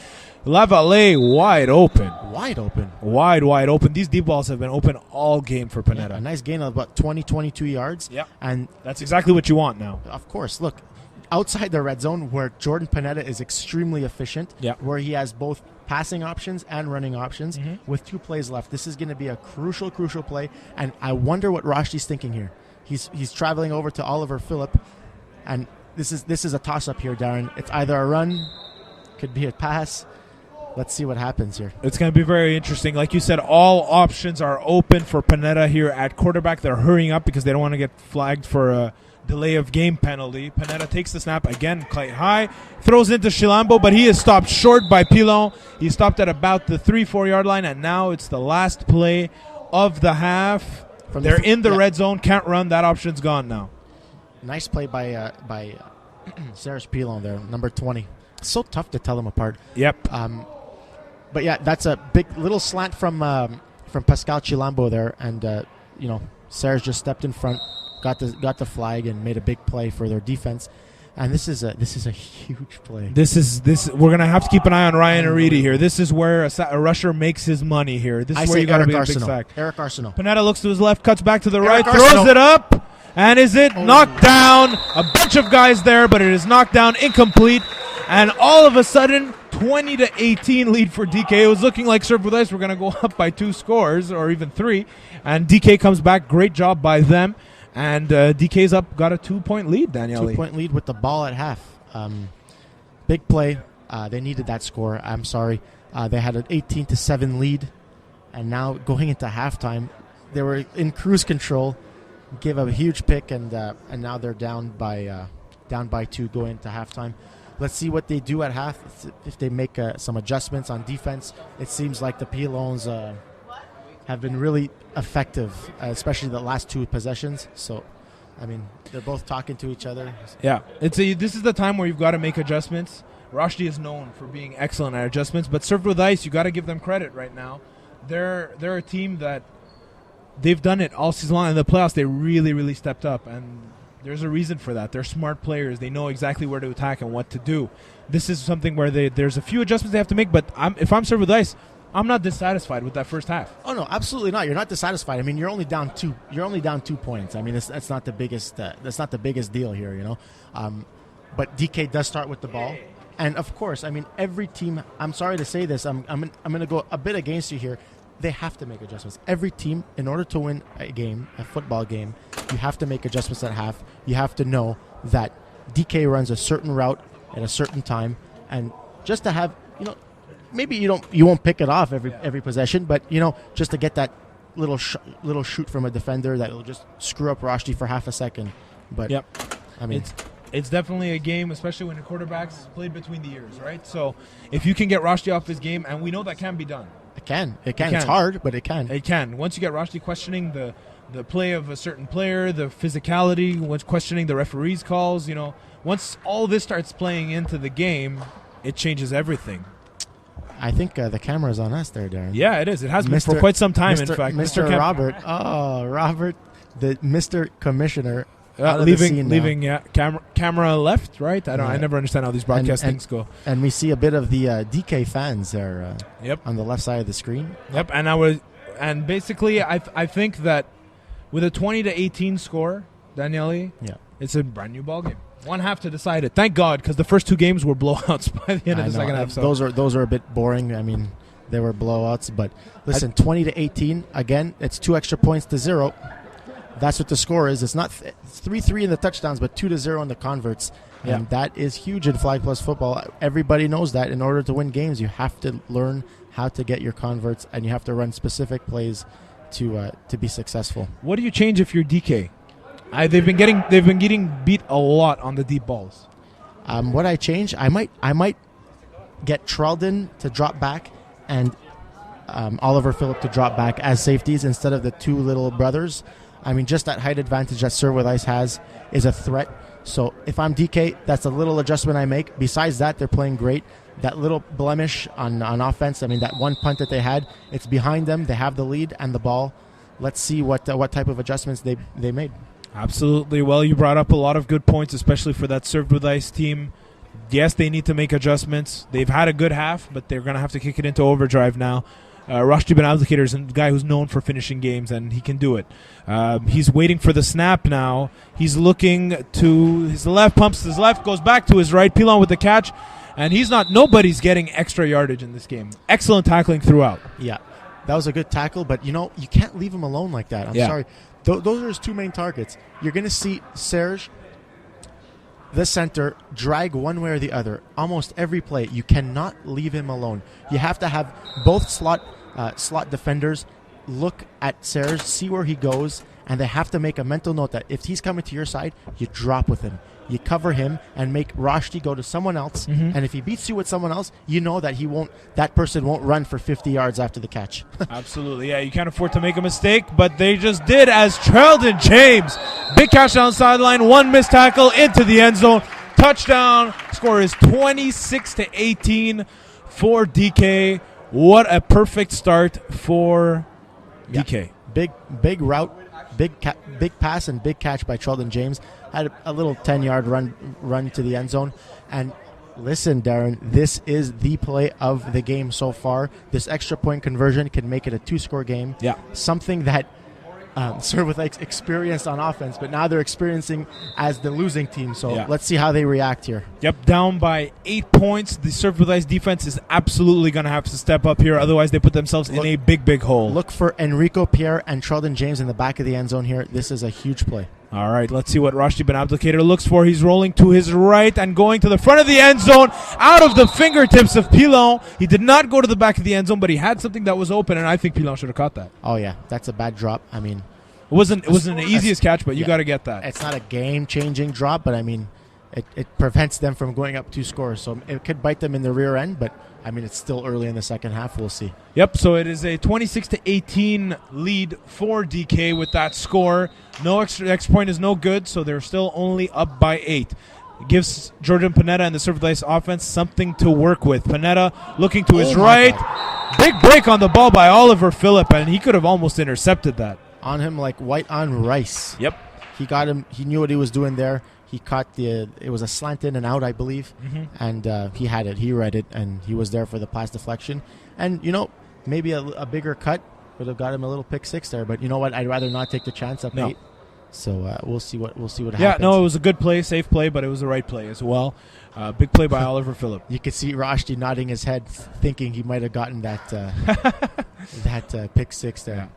Lavallee wide open. Wide open. Wide open. These deep balls have been open all game for Panetta. Yeah, a nice gain of about 22 yards. Yeah. And that's exactly what you want now. Of course, look, outside the red zone where Jordan Panetta is extremely efficient, where he has both passing options and running options with 2 plays left. This is going to be a crucial play, and I wonder what Rushdie's thinking here. He's traveling over to Oliver Phillip, and this is a toss-up here, Darren. It's either a run, could be a pass. Let's see what happens here. It's going to be very interesting. Like you said, all options are open for Panetta here at quarterback. They're hurrying up because they don't want to get flagged for a delay of game penalty. Panetta takes the snap again, quite high, throws into Chilambo, but he is stopped short by Pilon. He stopped at about the 3-4 yard line, and now it's the last play of the half. They're in the red zone, can't run. That option's gone now. Nice play by Serge Pilon there, number 20. It's so tough to tell them apart. Yep. But yeah, that's a big little slant from Pascal Chilambo there, and Serge just stepped in front, got the flag, and made a big play for their defense. And this is a huge play. We're gonna have to keep an eye on Ryan Aridi here. This is where a rusher makes his money here. This is where you got to be a big sack. Eric Arsenault. Panetta looks to his left, cuts back to the Eric right, Arsenault. throws it up, and is it knocked down? A bunch of guys there, but it is knocked down, incomplete, and all of a sudden, 20-18 lead for DK. It was looking like Served with Ice were gonna go up by 2 scores or even 3, and DK comes back. Great job by them. And DK's up, got a 2-point lead, Daniele. 2-point lead with the ball at half. Big play. They needed that score. I'm sorry. They had an 18-7 lead, and now going into halftime, they were in cruise control. Gave a huge pick, and now they're down by 2 going into halftime. Let's see what they do at half. If they make some adjustments on defense, it seems like the Pilons have been really effective, especially the last 2 possessions. So I mean, they're both talking to each other. Yeah, this is the time where you've got to make adjustments. Rushdie is known for being excellent at adjustments, but Served with Ice, you got to give them credit right now. They're a team that they've done it all season long. In the playoffs, they really, really stepped up, and there's a reason for that. They're smart players. They know exactly where to attack and what to do. This is something where there's a few adjustments they have to make, but if I'm Served with Ice, I'm not dissatisfied with that first half. Oh no, absolutely not. You're not dissatisfied. I mean, you're only down 2 points. I mean, that's not the biggest. That's not the biggest deal here, you know. But DK does start with the ball, and of course, I mean, every team. I'm sorry to say this. I'm going to go a bit against you here. They have to make adjustments. Every team, in order to win a football game, you have to make adjustments at half. You have to know that DK runs a certain route at a certain time, and just to have, you know. Maybe you won't pick it off every possession, but just to get that little shoot from a defender that will just screw up Rushdie for half a second. But yep, I mean, it's definitely a game, especially when the quarterback's played between the ears, right? So if you can get Rushdie off his game, and we know that can be done. It can. It's hard, but it can. It can. Once you get Rushdie questioning the play of a certain player, the physicality, once questioning the referee's calls, once all this starts playing into the game, it changes everything. I think the camera's on us there, Darren. Yeah, it is. It has been for quite some time, in fact. Mr. Robert. Robert, the Mr. Commissioner. Leaving camera left, right? I never understand how these broadcast things go. And we see a bit of the DK fans there yep. on the left side of the screen. Yep, and basically I think that with a 20-18 score, Daniele, it's a brand new ball game. One half to decide it. Thank God, because the first two games were blowouts by the end of the second half. So. Those are a bit boring. I mean, they were blowouts. But listen, 20-18. Again, it's 2 extra points to 0. That's what the score is. It's not 3-3 in the touchdowns, but 2-0 in the converts. And that is huge in Flag Plus football. Everybody knows that. In order to win games, you have to learn how to get your converts, and you have to run specific plays to be successful. What do you change if you're DK? They've been getting beat a lot on the deep balls. What I change, I might get Trelden to drop back and Oliver Phillip to drop back as safeties instead of the two little brothers. I mean, just that height advantage that Served with Ice has is a threat. So if I'm DK, that's a little adjustment I make. Besides that, they're playing great. That little blemish on offense, I mean, that one punt that they had, it's behind them. They have the lead and the ball. Let's see what type of adjustments they made. Absolutely. Well, you brought up a lot of good points, especially for that Served with Ice team. Yes, they need to make adjustments. They've had a good half, but they're going to have to kick it into overdrive now. Rushdie Ben Abdelkader is a guy who's known for finishing games, and he can do it. He's waiting for the snap now. He's looking to his left, pumps his left, goes back to his right. Pilon with the catch, and nobody's getting extra yardage in this game. Excellent tackling throughout. Yeah, that was a good tackle, but you can't leave him alone like that. I'm sorry. Those are his two main targets. You're going to see Serge, the center, drag one way or the other almost every play. You cannot leave him alone. You have to have both slot defenders look at Serge, see where he goes, and they have to make a mental note that if he's coming to your side, you drop with him. You cover him and make Rushdie go to someone else. Mm-hmm. And if he beats you with someone else, you know that that person won't run for 50 yards after the catch. Absolutely, yeah. You can't afford to make a mistake, but they just did as Trelden James. Big catch down sideline, one missed tackle into the end zone. Touchdown. Score is 26-18 for DK. What a perfect start for DK. Big route, big pass and big catch by Trelden James. Had a little 10-yard run to the end zone. And listen, Darren, this is the play of the game so far. This extra point conversion can make it a 2-score game. Yeah. Something that Served with Ice experienced on offense, but now they're experiencing as the losing team. So let's see how they react here. Yep, down by 8 points. The Served with Ice defense is absolutely going to have to step up here. Otherwise, they put themselves in a big hole. Look for Enrico Pierre and Trelden James in the back of the end zone here. This is a huge play. All right, let's see what Rushdie Ben Abdelkader looks for. He's rolling to his right and going to the front of the end zone, out of the fingertips of Pilon. He did not go to the back of the end zone, but he had something that was open, and I think Pilon should have caught that. Oh yeah, that's a bad drop. I mean, it wasn't the easiest catch, but you got to get that. It's not a game-changing drop, but I mean, it prevents them from going up 2 scores. So it could bite them in the rear end, but I mean, it's still early in the second half. We'll see. Yep, so it is a 26-18 lead for DK with that score. No extra point is no good, so they're still only up by 8. It gives Jordan Panetta and the Surf Dice offense something to work with. Panetta looking to his right. Big break on the ball by Oliver Phillip, and he could have almost intercepted that. On him like white on rice. Yep. He got him. He knew what he was doing there. He caught it was a slant in and out, I believe, and he had it. He read it, and he was there for the pass deflection. And, maybe a bigger cut would have got him a little pick six there. But you know what? I'd rather not take the chance up 8. So we'll see what happens. Yeah, no, it was a good play, safe play, but it was the right play as well. Big play by Oliver Phillip. You could see Rashdi nodding his head, thinking he might have gotten that that pick six there.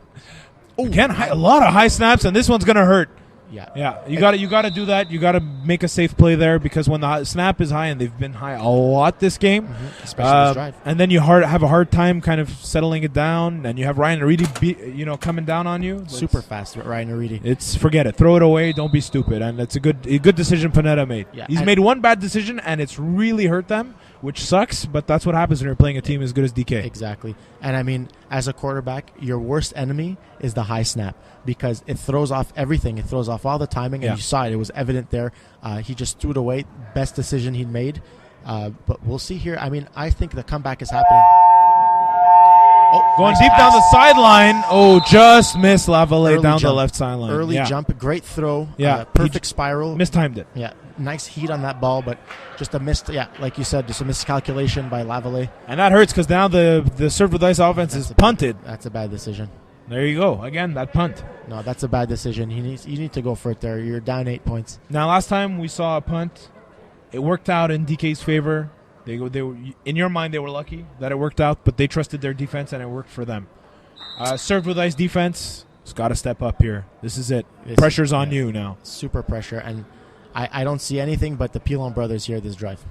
Yeah. Again, a lot of high snaps, and this one's gonna hurt. Yeah. You got to do that. You got to make a safe play there, because when the snap is high, and they've been high a lot this game, especially this drive, and then you have a hard time kind of settling it down, and you have Ryan Aridi, coming down on you. Super fast, Ryan Aridi. Forget it. Throw it away. Don't be stupid. And it's a good decision Panetta made. Yeah, He's made one bad decision, and it's really hurt them, which sucks. But that's what happens when you're playing a team as good as DK. Exactly. And I mean, as a quarterback, your worst enemy is the high snap, because it throws off everything. It throws off all the timing, and you saw it. It was evident there. He just threw it away. Best decision he'd made. But we'll see here. I mean, I think the comeback is happening. Going deep down the sideline. Just missed Lavallee down the left sideline. Early jump. Great throw. Yeah. Perfect spiral. Mistimed it. Yeah. Nice heat on that ball, but just a missed, like you said, just a miscalculation by Lavallee. And that hurts, because now the Surf with Ice offense is punted. That's a bad decision. There you go. Again, that punt. No, that's a bad decision. You need to go for it there. You're down 8 points. Now, last time we saw a punt, it worked out in DK's favor. They were, in your mind, they were lucky that it worked out, but they trusted their defense, and it worked for them. Surf with Ice defense has got to step up here. This is it. Pressure's on you now. Super pressure, and I don't see anything but the Pilon brothers here this drive.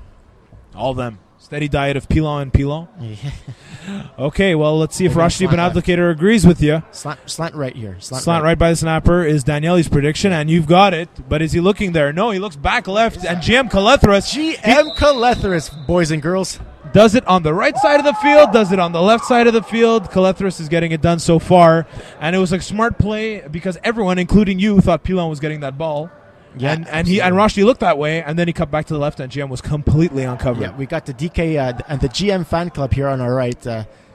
All of them. Steady diet of Pilon and Pilon. Okay, well, let's see if Rashdi Ben Abdelkader agrees with you. Slant right here. Slant right by the snapper is Daniele's prediction, and you've got it. But is he looking there? No, he looks back left, and GM Kalethris, boys and girls. Does it on the right side of the field, does it on the left side of the field. Kalethris is getting it done so far, and it was a smart play, because everyone, including you, thought Pilon was getting that ball. Yeah, and Rashdi looked that way, and then he cut back to the left, and GM was completely uncovered. Yeah, we got the DK and the GM fan club here on our right.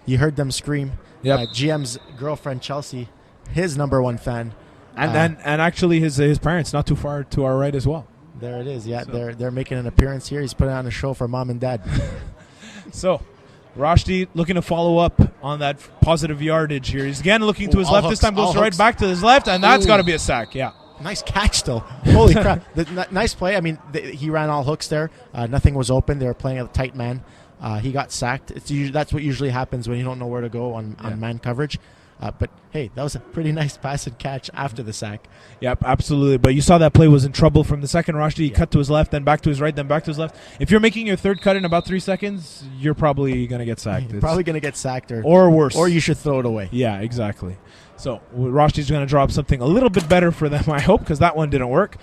You heard them scream. Yep. GM's girlfriend Chelsea, his number one fan, and actually his parents not too far to our right as well. There it is. Yeah, so they're making an appearance here. He's putting on a show for mom and dad. So, Rashdi looking to follow up on that positive yardage here. He's again looking to his left. This time goes right back to his left, and that's got to be a sack. Yeah. Nice catch, though. Holy crap. Nice play. I mean, he ran all hooks there. Nothing was open. They were playing a tight man. He got sacked. That's what usually happens when you don't know where to go on man coverage. But, hey, that was a pretty nice pass and catch after the sack. Yep, absolutely. But you saw that play was in trouble from the second. Rashdi, he cut to his left, then back to his right, then back to his left. If you're making your third cut in about 3 seconds, you're probably going to get sacked. You're probably going to get sacked. Or worse. Or you should throw it away. Yeah, exactly. So Rashdi's going to draw up something a little bit better for them, I hope, because that one didn't work.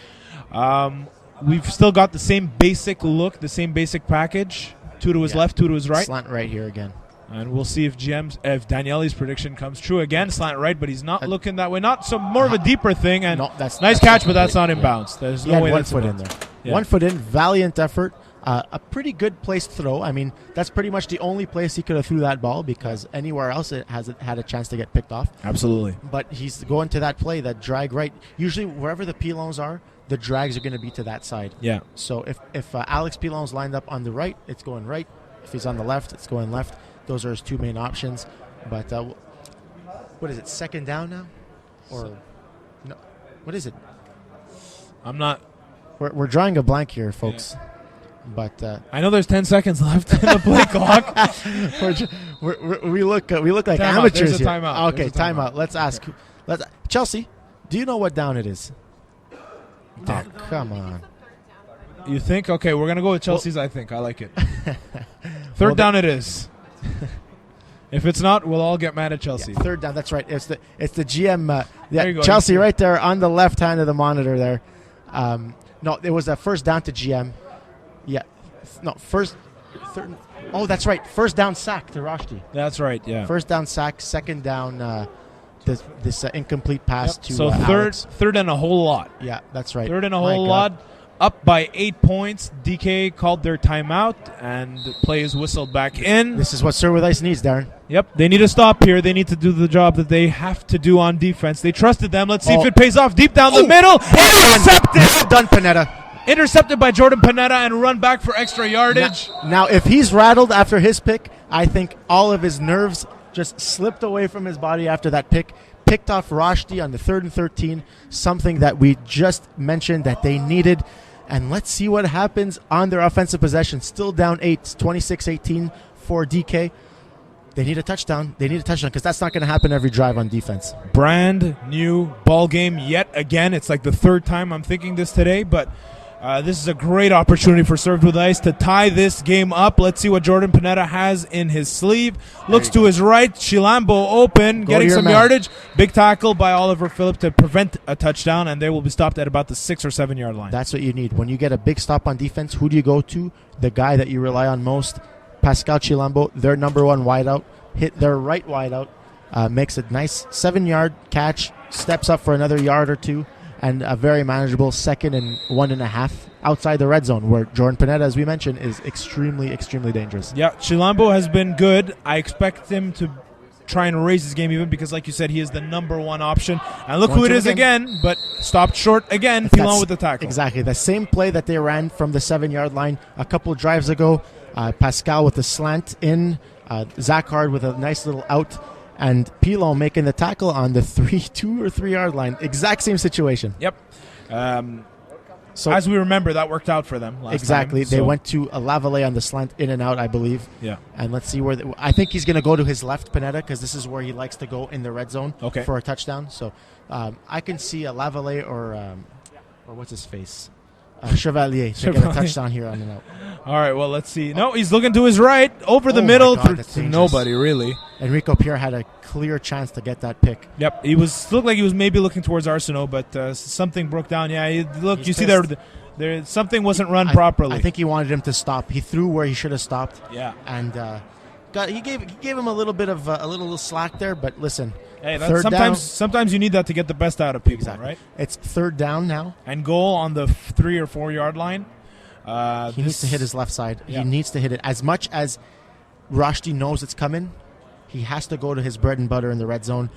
We've still got the same basic look, the same basic package. 2 to his left, 2 to his right. Slant right here again. And we'll see if Daniele's prediction comes true again. Slant right, but he's not looking that way. Not so more of a deeper thing. And nice catch, but that's not inbounds. There's no way that's 1 foot in there. Yeah. 1 foot in, valiant effort. A pretty good place to throw. I mean, that's pretty much the only place he could have threw that ball, because anywhere else it hasn't had a chance to get picked off. Absolutely. But he's going to that play, that drag right. Usually wherever the Pilons are, the drags are going to be to that side. Yeah. So if Alex Pilon's lined up on the right, it's going right. If he's on the left, it's going left. Those are his 2 main options. But what is it, second down now? Or no? What is it? I'm not. We're drawing a blank here, folks. Yeah. But I know there's 10 seconds left in the play clock. we look like timeout. Amateurs There's a here. Timeout. Okay, timeout. Let's ask. Chelsea, do you know what down it is? Oh, come on. You think? Okay, we're gonna go with Chelsea's. I think I like it. Third down it is. If it's not, we'll all get mad at Chelsea. Yeah, third down. That's right. It's the GM. There you go. Chelsea right there on the left hand of the monitor there. No, it was a first down to GM. Yeah. No, third. Oh, that's right. First down sack to Rushdie. That's right. Yeah. First down sack, second down this incomplete pass to So Alex. third and a whole lot. Yeah, that's right. Third and a My whole God. lot. Up by 8 points. DK called their timeout, and the play is whistled back in. This is what Sir with Ice needs, Darren. Yep, they need to stop here. They need to do the job that they have to do on defense. They trusted them. Let's see if it pays off. Deep down the middle. Intercepted. Well done, Panetta. Intercepted by Jordan Panetta and run back for extra yardage. Now, if he's rattled after his pick, I think all of his nerves just slipped away from his body after that pick. Picked off Rushdie on the 3rd and 13, something that we just mentioned that they needed. And let's see what happens on their offensive possession. Still down 8, 26-18 for DK. They need a touchdown. They need a touchdown because that's not going to happen every drive on defense. Brand new ball game yet again. It's like the third time I'm thinking this today, but this is a great opportunity for Served with Ice to tie this game up. Let's see what Jordan Panetta has in his sleeve. Looks to his right. Chilambo open, getting some yardage. Big tackle by Oliver Phillip to prevent a touchdown, and they will be stopped at about the 6 or 7 yard line. That's what you need. When you get a big stop on defense, who do you go to? The guy that you rely on most, Pascal Chilambo, their number one wideout. Hit their right wideout, makes a nice 7-yard catch, steps up for another yard or two, and a very manageable 2nd and 1.5 outside the red zone, where Jordan Panetta, as we mentioned, is extremely, extremely dangerous. Yeah, Chilambo has been good. I expect him to try and raise his game even because, like you said, he is the number one option. And look who it is again, but stopped short again, Pilon with the tackle. Exactly. The same play that they ran from the 7-yard line a couple drives ago. Pascal with the slant in, Zach Hard with a nice little out, and Pilon making the tackle on the 2 or 3 yard line. Exact same situation. Yep. So as we remember, that worked out for them last exactly. time. They went to a Lavallee on the slant, in and out, I believe. Yeah. And let's see where I think he's going to go to his left, Panetta, because this is where he likes to go in the red zone for a touchdown. So I can see a Lavallee or what's his face? Chevalier taking a touchdown here on the note. All right, well, let's see. No, he's looking to his right, over the middle, to nobody, really. Enrico Pierre had a clear chance to get that pick. Yep, looked like he was maybe looking towards Arsenault, but something broke down. Yeah, you see there something wasn't run properly. I think he wanted him to stop. He threw where he should have stopped. Yeah, and he gave him a little bit of a little slack there. But listen, hey, sometimes you need that to get the best out of people, right? It's 3rd down now, and goal on the 3 or 4 yard line. He needs to hit his left side. Yeah. He needs to hit it. As much as Rushdie knows it's coming, he has to go to his bread and butter in the red zone.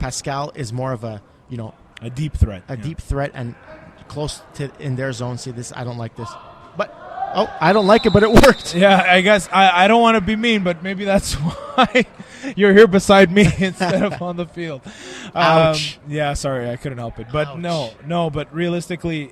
Pascal is more of a deep threat. Deep threat and close to in their zone. See this? I don't like this. But I don't like it, but it worked. Yeah, I guess I don't want to be mean, but maybe that's why you're here beside me instead of on the field. Ouch. Yeah, sorry, I couldn't help it. But no, but realistically,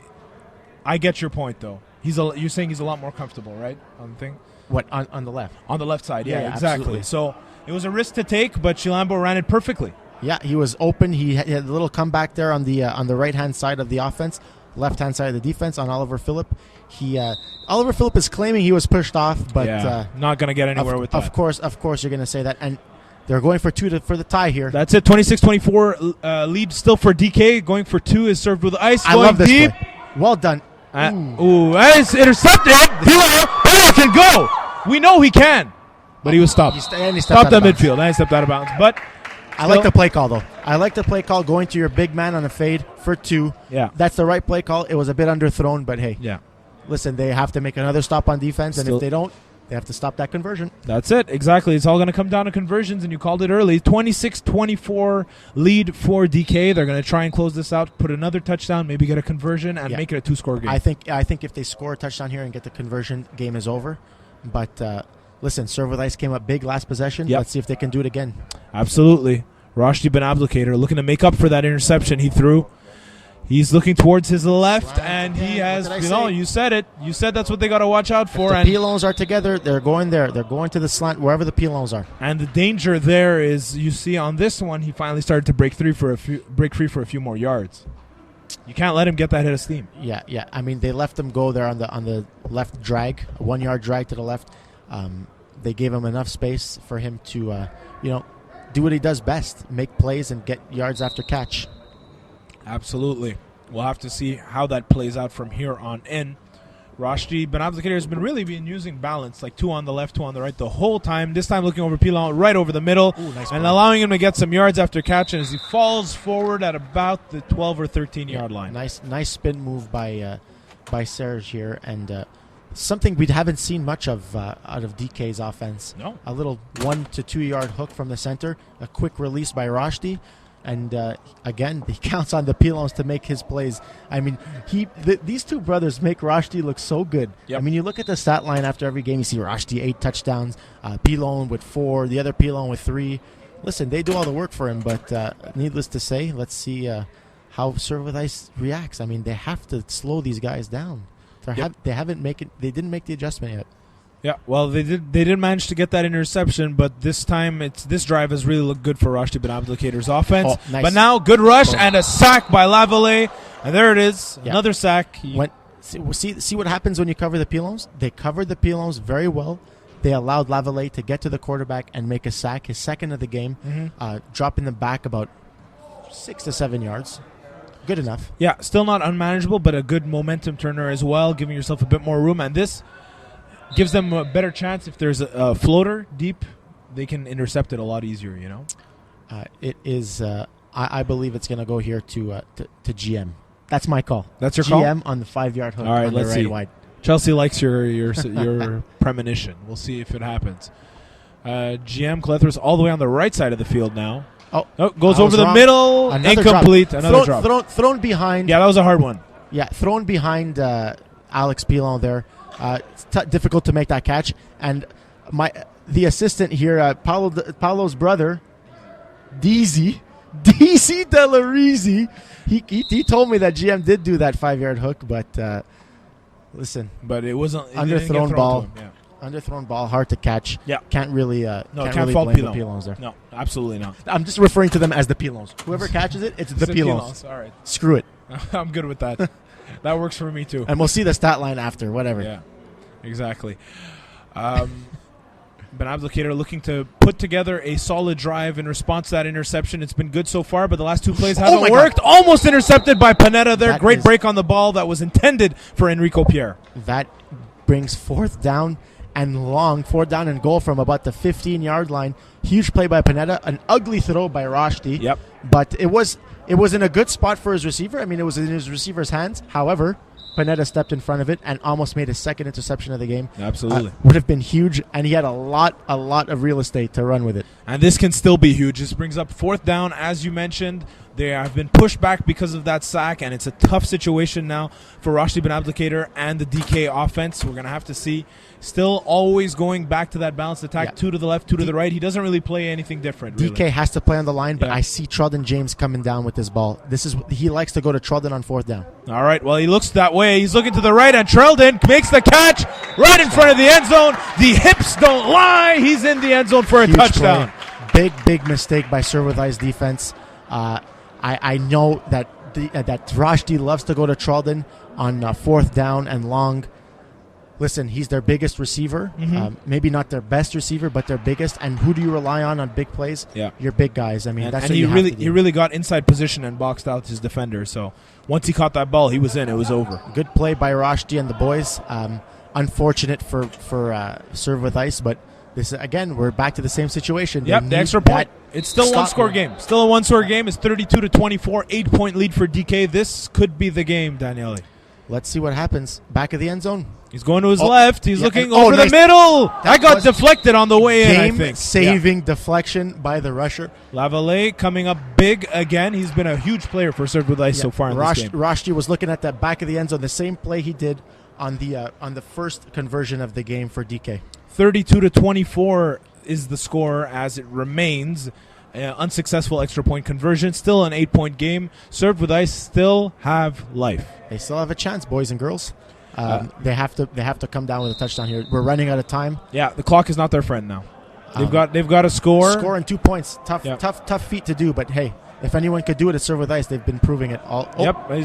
I get your point though. You're saying he's a lot more comfortable, right? On the thing. What on the left? On the left side, yeah, Absolutely. exactly. So it was a risk to take, but Chilambo ran it perfectly. Yeah, he was open. He had a little comeback there on the right hand side of the offense, left hand side of the defense on Oliver Phillip. Oliver Phillip is claiming he was pushed off, but not going to get anywhere with that. Of course, you're going to say that, and they're going for 2 for the tie here. That's it. 26-24 lead still for DK. Going for 2 is Served with Ice. I love this deep. Play. Well done. That is intercepted. Pilon can go. We know he can, but he was stopped. He stopped at midfield. And he stepped out of bounds. But I like the play call, though. I like the play call going to your big man on a fade for 2. Yeah. That's the right play call. It was a bit underthrown, but hey. Yeah. Listen, they have to make another stop on defense, and if they don't, they have to stop that conversion. That's it. Exactly. It's all going to come down to conversions, and you called it early. 26-24 lead for DK. They're going to try and close this out, put another touchdown, maybe get a conversion, and make it a 2-score game. I think if they score a touchdown here and get the conversion, game is over. But listen, Serve with Ice came up big last possession. Let's see if they can do it again. Absolutely. Rushdie Ben Abdelkader looking to make up for that interception he threw. He's looking towards his left, and he has. You said it. You said that's what they got to watch out for. If the Pilons are together, they're going there. They're going to the slant wherever the Pilons are. And the danger there is, you see on this one, he finally started to break free for a few more yards. You can't let him get that head of steam. Yeah. I mean, they left him go there on the left drag, a 1 yard drag to the left. They gave him enough space for him to, do what he does best: make plays and get yards after catch. Absolutely. We'll have to see how that plays out from here on in. Rashdi Ben Abdelkader has been really using balance, like 2 on the left, 2 on the right the whole time. This time looking over Pilon right over the middle Ooh, nice and play. allowing him to get some yards after catch as he falls forward at about the 12 or 13-yard line. Nice spin move by Serge here, and something we haven't seen much of out of DK's offense. No. A little 1 to 2 yard hook from the center, a quick release by Rashdi, and again he counts on the Pilons to make his plays. I mean, these two brothers make Rashdi look so good. Yep. I mean, you look at the stat line after every game, you see Rashdi 8 touchdowns, Pilon with 4, the other Pilon with 3. Listen, they do all the work for him, but needless to say, let's see how Service reacts. I mean, they have to slow these guys down. They didn't make the adjustment yet. Yeah, well, they did manage to get that interception, but this time this drive has really looked good for Rashdi Ben Abdelkader's offense. Oh, nice. But now, good rush Boom. and a sack by Lavallee, and there it is, Yeah. another sack. See what happens when you cover the Pilons? They covered the Pilons very well. They allowed Lavallee to get to the quarterback and make a sack, his second of the game, dropping them back about 6 to 7 yards. Good enough. Yeah, still not unmanageable, but a good momentum turner as well, giving yourself a bit more room, and this gives them a better chance. If there's a floater deep, they can intercept it a lot easier, you know? It is. I believe it's going to go here to GM. That's my call. That's your call? GM on the 5-yard hook. All right, on let's the right see. wide. Chelsea likes your premonition. We'll see if it happens. GM Clethris all the way on the right side of the field now. Oh, goes I over was the wrong. middle. Another Incomplete. drop. Another drop. Thrown behind. Yeah, that was a hard one. Yeah, thrown behind Alex Pilon there. It's difficult to make that catch. And the assistant here, Paulo's brother, DC Delarizi, he told me that GM did do that 5-yard hook, but listen, But it wasn't. Underthrown ball. Yeah. underthrown ball, hard to catch. Yeah. Can't really Can't really fault blame Pilon. the Pilons there. No, absolutely not. I'm just referring to them as the Pilons. Whoever catches it, it's the Pilons. All right. Screw it. I'm good with that. That works for me too. And we'll see the stat line after, whatever. Yeah, exactly. Ben Abdelkader looking to put together a solid drive in response to that interception. It's been good so far, but the last two plays haven't my worked. Almost intercepted by Panetta there. That Great is- break on the ball that was intended for Enrico Pierre. That brings fourth down and goal from about the 15-yard line. Huge play by Panetta. An ugly throw by Rashdi. Yep. But it was in a good spot for his receiver. I mean, it was in his receiver's hands. However, Panetta stepped in front of it and almost made his second interception of the game. Absolutely. Would have been huge, and he had a lot of real estate to run with it. And this can still be huge. This brings up fourth down, as you mentioned. They have been pushed back because of that sack, and it's a tough situation now for Rashdi Ben Abdelkader and the DK offense. We're going to have to see. Still always going back to that balanced attack, Yeah. 2 to the left, 2 to the right. He doesn't really play anything different. Really. DK has to play on the line, but Yeah. I see Trudon James coming down with this ball. He likes to go to Trudon on fourth down. All right, well, he looks that way. He's looking to the right, and Trelden makes the catch right in front of the end zone. The hips don't lie. He's in the end zone for a Huge touchdown. play. Big mistake by Servithai's defense. I know that that Rashdi loves to go to Trudon on fourth down and long. Listen, he's their biggest receiver. Maybe not their best receiver, but their biggest. And who do you rely on big plays? Yeah. Your big guys. I mean, And, that's and what he you have really to do. he really got inside position and boxed out his defender. So once he caught that ball, he was in. It was over. Good play by Rashdi and the boys. Unfortunate for Serve with Ice, but this again, we're back to the same situation. They Yep, the need extra point. that It's still a stop- one-score game. Still a one-score game. It's 32-24, 8-point lead for DK. This could be the game, Daniele. Let's see what happens. Back of the end zone. He's going to his Oh, left. He's yeah, looking and- over nice. the middle. That That got was deflected on the way in, I think. Game-saving deflection by the rusher. Lavallee coming up big again. He's been a huge player for Serve with Ice so far in this game. Rashdi was looking at that back of the end zone, the same play he did on the first conversion of the game for DK. 32-24 is the score as it remains. Unsuccessful extra point conversion. Still an 8-point game. Serve with Ice still have life. They still have a chance, boys and girls. They have to come down with a touchdown here. We're running out of time. Yeah, the clock is not their friend now. They've got a score. Scoring 2 points. Tough, Yep. tough feat to do. But hey, if anyone could do it at Serve with Ice, they've been proving it all. Oh, Yep. I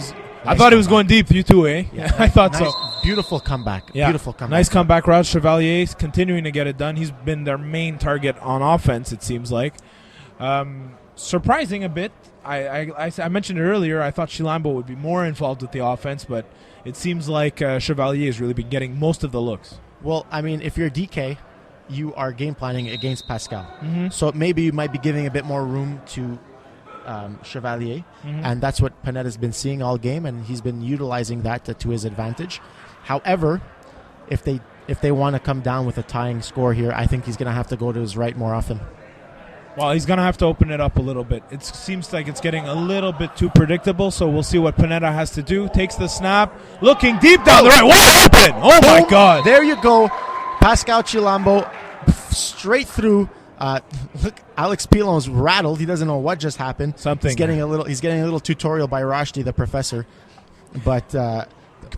Nice thought he was comeback. going deep. You too, eh? Yeah, I thought nice, so. Beautiful comeback. Yeah. Beautiful comeback. Nice comeback, Raj Chevalier continuing to get it done. He's been their main target on offense, it seems like. surprising a bit. I mentioned it earlier. I thought Chilambo would be more involved with the offense, but it seems like Chevalier has really been getting most of the looks. Well, I mean, if you're DK, you are game planning against Pascal. So maybe you might be giving a bit more room to Chevalier, and that's what Panetta's been seeing all game, and he's been utilizing that to his advantage. However, if they want to come down with a tying score here, I think he's going to have to go to his right more often. Well, he's going to have to open it up a little bit. It seems like it's getting a little bit too predictable, so we'll see what Panetta has to do. Takes the snap, looking deep down the right. What happened? Oh, my God. There you go. Pascal Chilambo straight through. Look, Alex Pilon's rattled. He doesn't know what just happened. He's getting a little tutorial by Rashdi, the professor. But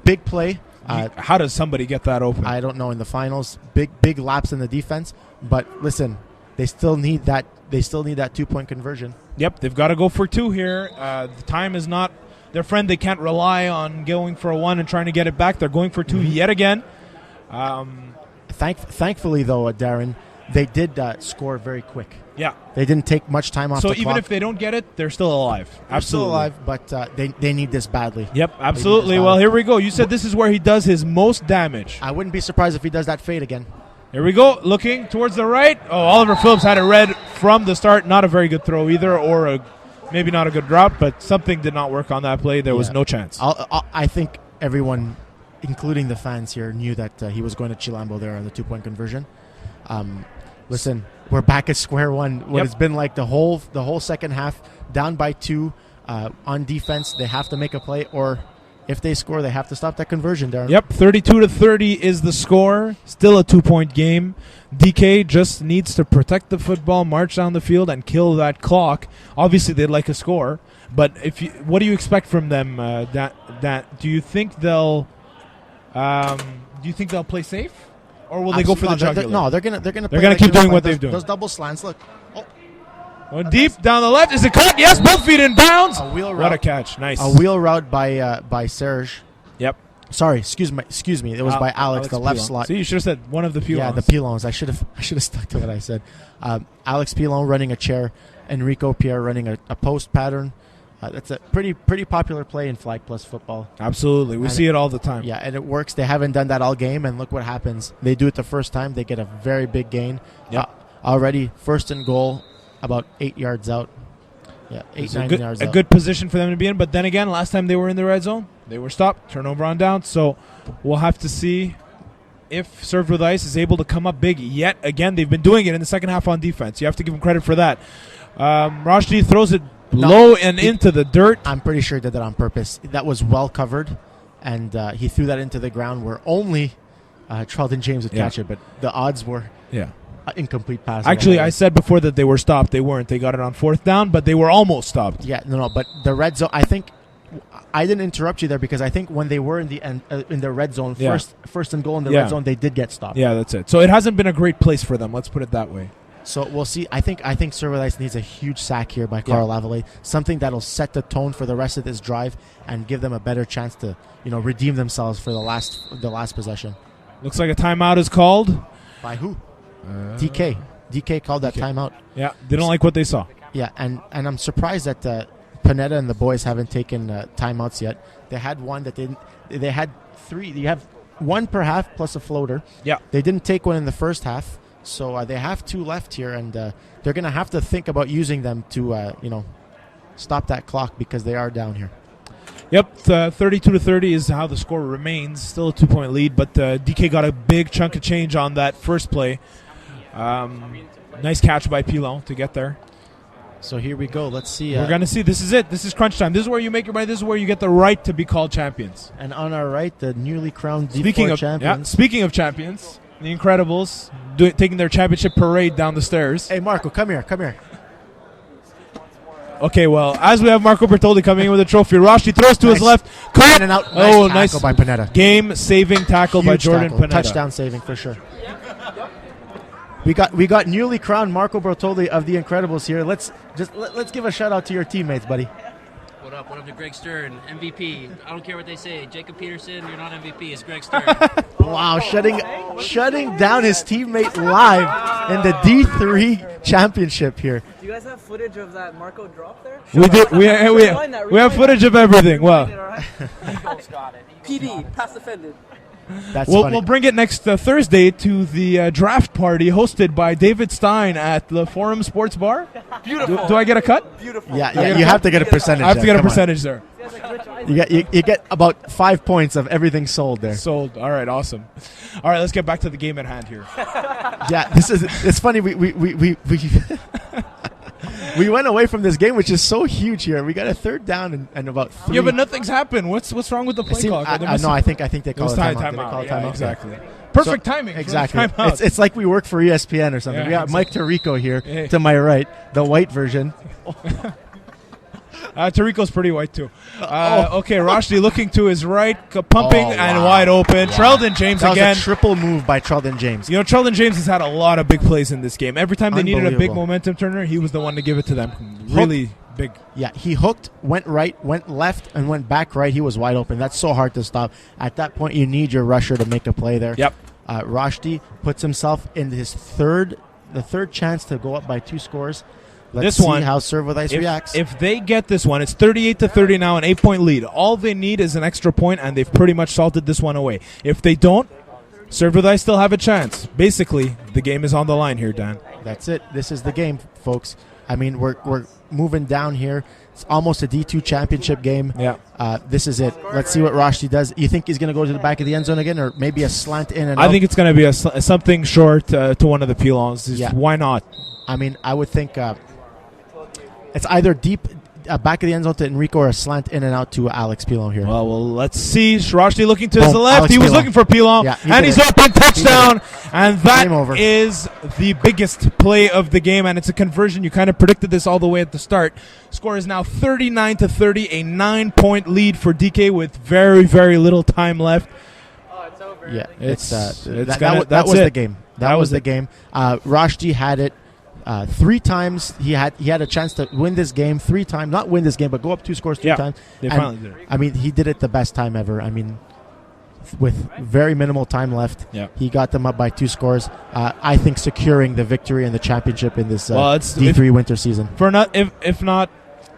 big play. How does somebody get that open? I don't know in the finals. Big laps in the defense. But listen, they still need that. They still need that 2-point conversion. Yep, they've got to go for 2 here. The time is not their friend. They can't rely on going for a 1 and trying to get it back. They're going for 2 yet again. Thankfully, though, Darren, they did score very quick. Yeah. They didn't take much time off the clock. So even if they don't get it, they're still alive. They're still alive, but they need this badly. Yep, absolutely. Well, here we go. You said this is where he does his most damage. I wouldn't be surprised if he does that fade again. Here we go. Looking towards the right. Oh, Oliver Phillips had it read from the start. Not a very good throw either, or maybe not a good route, but something did not work on that play. There was no chance. I think everyone, including the fans here, knew that he was going to Chilambo there on the 2-point conversion. Listen, we're back at square one. What it's been like the whole second half, down by 2 on defense. They have to make a play, or if they score, they have to stop that conversion, Darren. Yep, 32-30 is the score. Still a 2-point game. DK just needs to protect the football, march down the field, and kill that clock. Obviously, they'd like a score, but what do you expect from them? Do you think they'll play safe, or will they go for the jugular? They're gonna keep doing what they've done. Those double slants. Look. Deep down the left. Is it caught? Yes, both feet in bounds. A wheel route. What a catch. Nice. A wheel route by Serge. Yep. Sorry, excuse me. It was by Alex, the left Pilon. slot. See, you should have said one of the Pilons. Yeah, the Pilons. I should have stuck to what I said. Alex Pilon running a chair, Enrico Pierre running a post pattern. That's a pretty popular play in Flag Plus football. Absolutely. We see it all the time. Yeah, and it works. They haven't done that all game, and look what happens. They do it the first time. They get a very big gain. Yep. Already, first and goal, about 8 yards out. Yeah, 9 yards out. A good position for them to be in, but then again, last time they were in the red zone, they were stopped, turnover on down, so we'll have to see if Served with Ice is able to come up big yet again. They've been doing it in the second half on defense. You have to give them credit for that. Rashdi throws it low and into the dirt. I'm pretty sure he did that on purpose. That was well covered, and he threw that into the ground where only Charlton James would catch it, but the odds were incomplete pass. Actually, I said before that they were stopped. They weren't. They got it on 4th down, but they were almost stopped. Yeah, no, but the red zone, I think, I didn't interrupt you there because I think when they were in the red zone, first and goal in the red zone, they did get stopped. Yeah, that's it. So it hasn't been a great place for them. Let's put it that way. So we'll see. I think Cervelice needs a huge sack here by Carl Lavallee, something that'll set the tone for the rest of this drive and give them a better chance to redeem themselves for the last possession. Looks like a timeout is called. By who? DK. DK called that timeout. Yeah, they don't like what they saw. Yeah, and I'm surprised that Panetta and the boys haven't taken timeouts yet. They had one that they had 3. You have 1 per half plus a floater. Yeah. They didn't take one in the first half, so they have 2 left here, and they're going to have to think about using them to stop that clock because they are down here. Yep, 32-30 is how the score remains. Still a 2-point lead, but DK got a big chunk of change on that first play. Nice catch by Pilon to get there. So here we go. Let's see. We're going to see. This is it. This is crunch time. This is where you make your money. This is where you get the right to be called champions. And on our right, the newly crowned D4 champions. Speaking of champions, the Incredibles taking their championship parade down the stairs. Hey, Marco, come here. Okay, well, as we have Marco Bertoldi coming in with a trophy, Rashdi throws to his left. Caught and out. Nice tackle by Panetta. Game-saving tackle by Jordan Panetta. Touchdown saving for sure. We got newly crowned Marco Bertoldi of the Incredibles here. Let's give a shout out to your teammates, buddy. What up to Greg Stern, MVP? I don't care what they say. Jacob Peterson, you're not MVP. It's Greg Stern. Wow, shutting down his teammate live in the D3 championship here. Do you guys have footage of that Marco drop there? We do. We have footage of everything. Well, PD, pass defended. That's funny. We'll bring it next Thursday to the draft party hosted by David Stein at the Forum Sports Bar. Beautiful. Do I get a cut? Beautiful. Yeah, you have to get a percentage. I have to get a Come on. percentage there. You get about 5 points of everything sold there. Sold. All right, awesome. All right, let's get back to the game at hand here. Yeah, it's funny. We went away from this game, which is so huge here. We got a third down and about 3. Yeah, but nothing's happened. What's wrong with the play clock? I think they call it timeout. Timeout. Call it Yeah, timeout? exactly. Perfect timing. Exactly. Timeout. It's like we work for ESPN or something. Yeah, we got Mike exactly. Tirico here Yeah. to my right, the white version. Tarico's pretty white too. Okay, Rashdi looking to his right, pumping Oh, and wow. wide open. Wow. Treldon James That was again. a triple move by Treldon James. You know, Treldon James has had a lot of big plays in this game. Every time they needed a big Unbelievable. momentum turner, he was the one to give it to them. Really big. Yeah, he hooked, went right, went left, and went back right. He was wide open. That's so hard to stop. At that point, you need your rusher to make a play there. Yep. Rashdi puts himself in the third chance to go up by 2 scores. Let's This see one, how Serve with Ice reacts. If they get this one, it's 38-30 now, an 8-point lead. All they need is an extra point, and they've pretty much salted this one away. If they don't, Serve with Ice still have a chance. Basically, the game is on the line here, Dan. That's it. This is the game, folks. I mean, we're moving down here. It's almost a D2 championship game. Yeah. This is it. Let's see what Rashdi does. You think he's going to go to the back of the end zone again, or maybe a slant in and out? I think it's going to be something short to one of the Pilons. Yeah. Why not? I mean, I would think it's either deep back of the end zone to Enrico or a slant in and out to Alex Pilon here. Well, let's see. Rashdi looking to his Boom. left. Alex He was Pilon. looking for Pilon, Yeah, he and did he's it. open. Touchdown. And that Game over. is the biggest play of the game, and it's a conversion. You kind of predicted this all the way at the start. Score is now 39-30, a 9-point lead for DK with very, very little time left. Yeah, It's that gonna- was it. the game. That was the game. Rashdi had it 3 times. He had a chance to win this game 3 times. Not win this game, but go up 2 scores 3 Yeah, times. they And, finally did it. I mean, he did it the best time ever. I mean, with very minimal time left, Yeah. he got them up by 2 scores. I think securing the victory and the championship in this Well, it's- D3 winter season. For not if not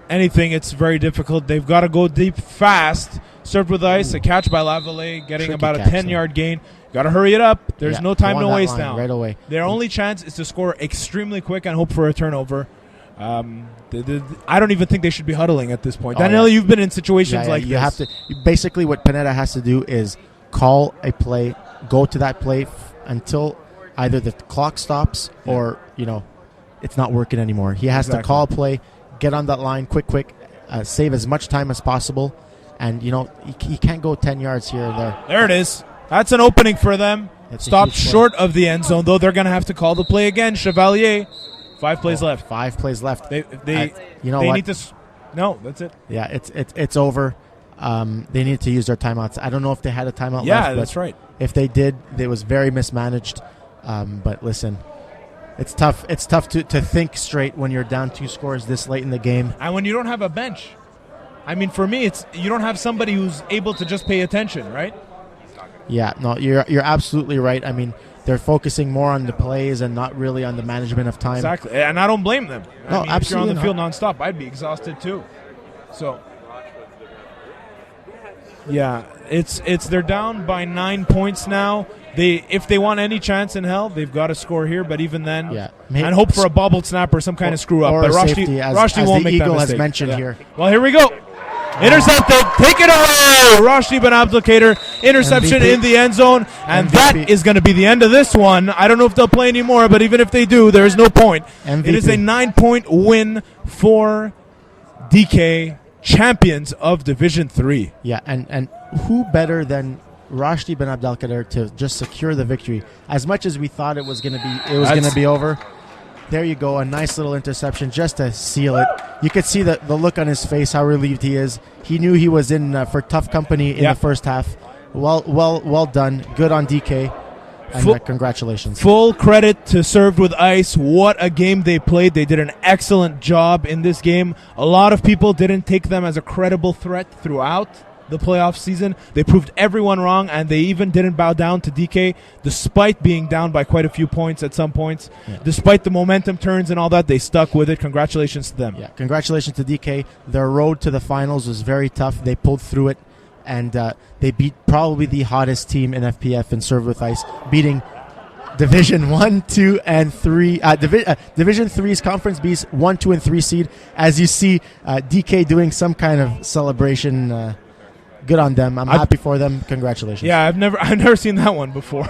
anything, it's very difficult. They've got to go deep fast. Served with ice, a catch by Lavallee, getting Tricky about a catch, 10-yard gain. Got to hurry it up. There's Yeah, no time go on to that waste line now. right away. Their only chance is to score extremely quick and hope for a turnover. I don't even think they should be huddling at this point. Oh, Daniela, yeah. you've been in situations like you this. have to. Basically, what Pineda has to do is call a play, go to that play until either the clock stops or it's not working anymore. He has to Exactly. call a play, get on that line quick, save as much time as possible, and he can't go 10 yards here and there. There it is. That's an opening for them. It's a Stopped huge play. short of the end zone, though. They're going to have to call the play again. Chevalier, 5 plays left. 5 plays left. They you know they what? need to. No, that's it. Yeah, it's over. They need to use their timeouts. I don't know if they had a timeout Yeah, left. but that's right. If they did, it was very mismanaged. But listen, it's tough. It's tough to think straight when you're down 2 scores this late in the game. And when you don't have a bench, I mean, for me, it's you don't have somebody who's able to just pay attention, right? Yeah, no, you're absolutely right. I mean, they're focusing more on the plays and not really on the management of time. Exactly, and I don't blame them. No, I mean, if you're on absolutely the field nonstop, I'd be exhausted too. So, yeah, it's they're down by 9 points now. If they want any chance in hell, they've got to score here. But even then, Yeah. and hope for a bobbled snap or some kind of screw up. or But a Rashdi safety, as won't the make Eagle that has mistake. mentioned Yeah. here. Well, here we go. Intercepted. Take it away. Rashdi Ben Abdelkader. Interception MVP. in the end zone. And MVP. that is going to be the end of this one. I don't know if they'll play anymore, but even if they do, there is no point. MVP. It is a 9-point win for DK, champions of Division 3. Yeah, and who better than Rashdi Ben Abdelkader to just secure the victory? As much as we thought it was going to be over, there you go, a nice little interception just to seal it. You could see the look on his face, how relieved he is. He knew he was in for tough company in Yeah. the first half. Well done. Good on DK. And congratulations. Full credit to Served with Ice. What a game they played. They did an excellent job in this game. A lot of people didn't take them as a credible threat throughout the playoff season. They proved everyone wrong, and they even didn't bow down to DK despite being down by quite a few points at some points. Yeah. Despite the momentum turns and all that, they stuck with it. Congratulations to them. Yeah, congratulations to DK. Their road to the finals was very tough. They pulled through it, and they beat probably the hottest team in FPF in Served with Ice, beating Division 1, 2, and 3. Division 3's Conference B's 1, 2, and 3 seed. As you see, DK doing some kind of celebration. Good on them. I'm happy for them. Congratulations. Yeah, I've never seen that one before.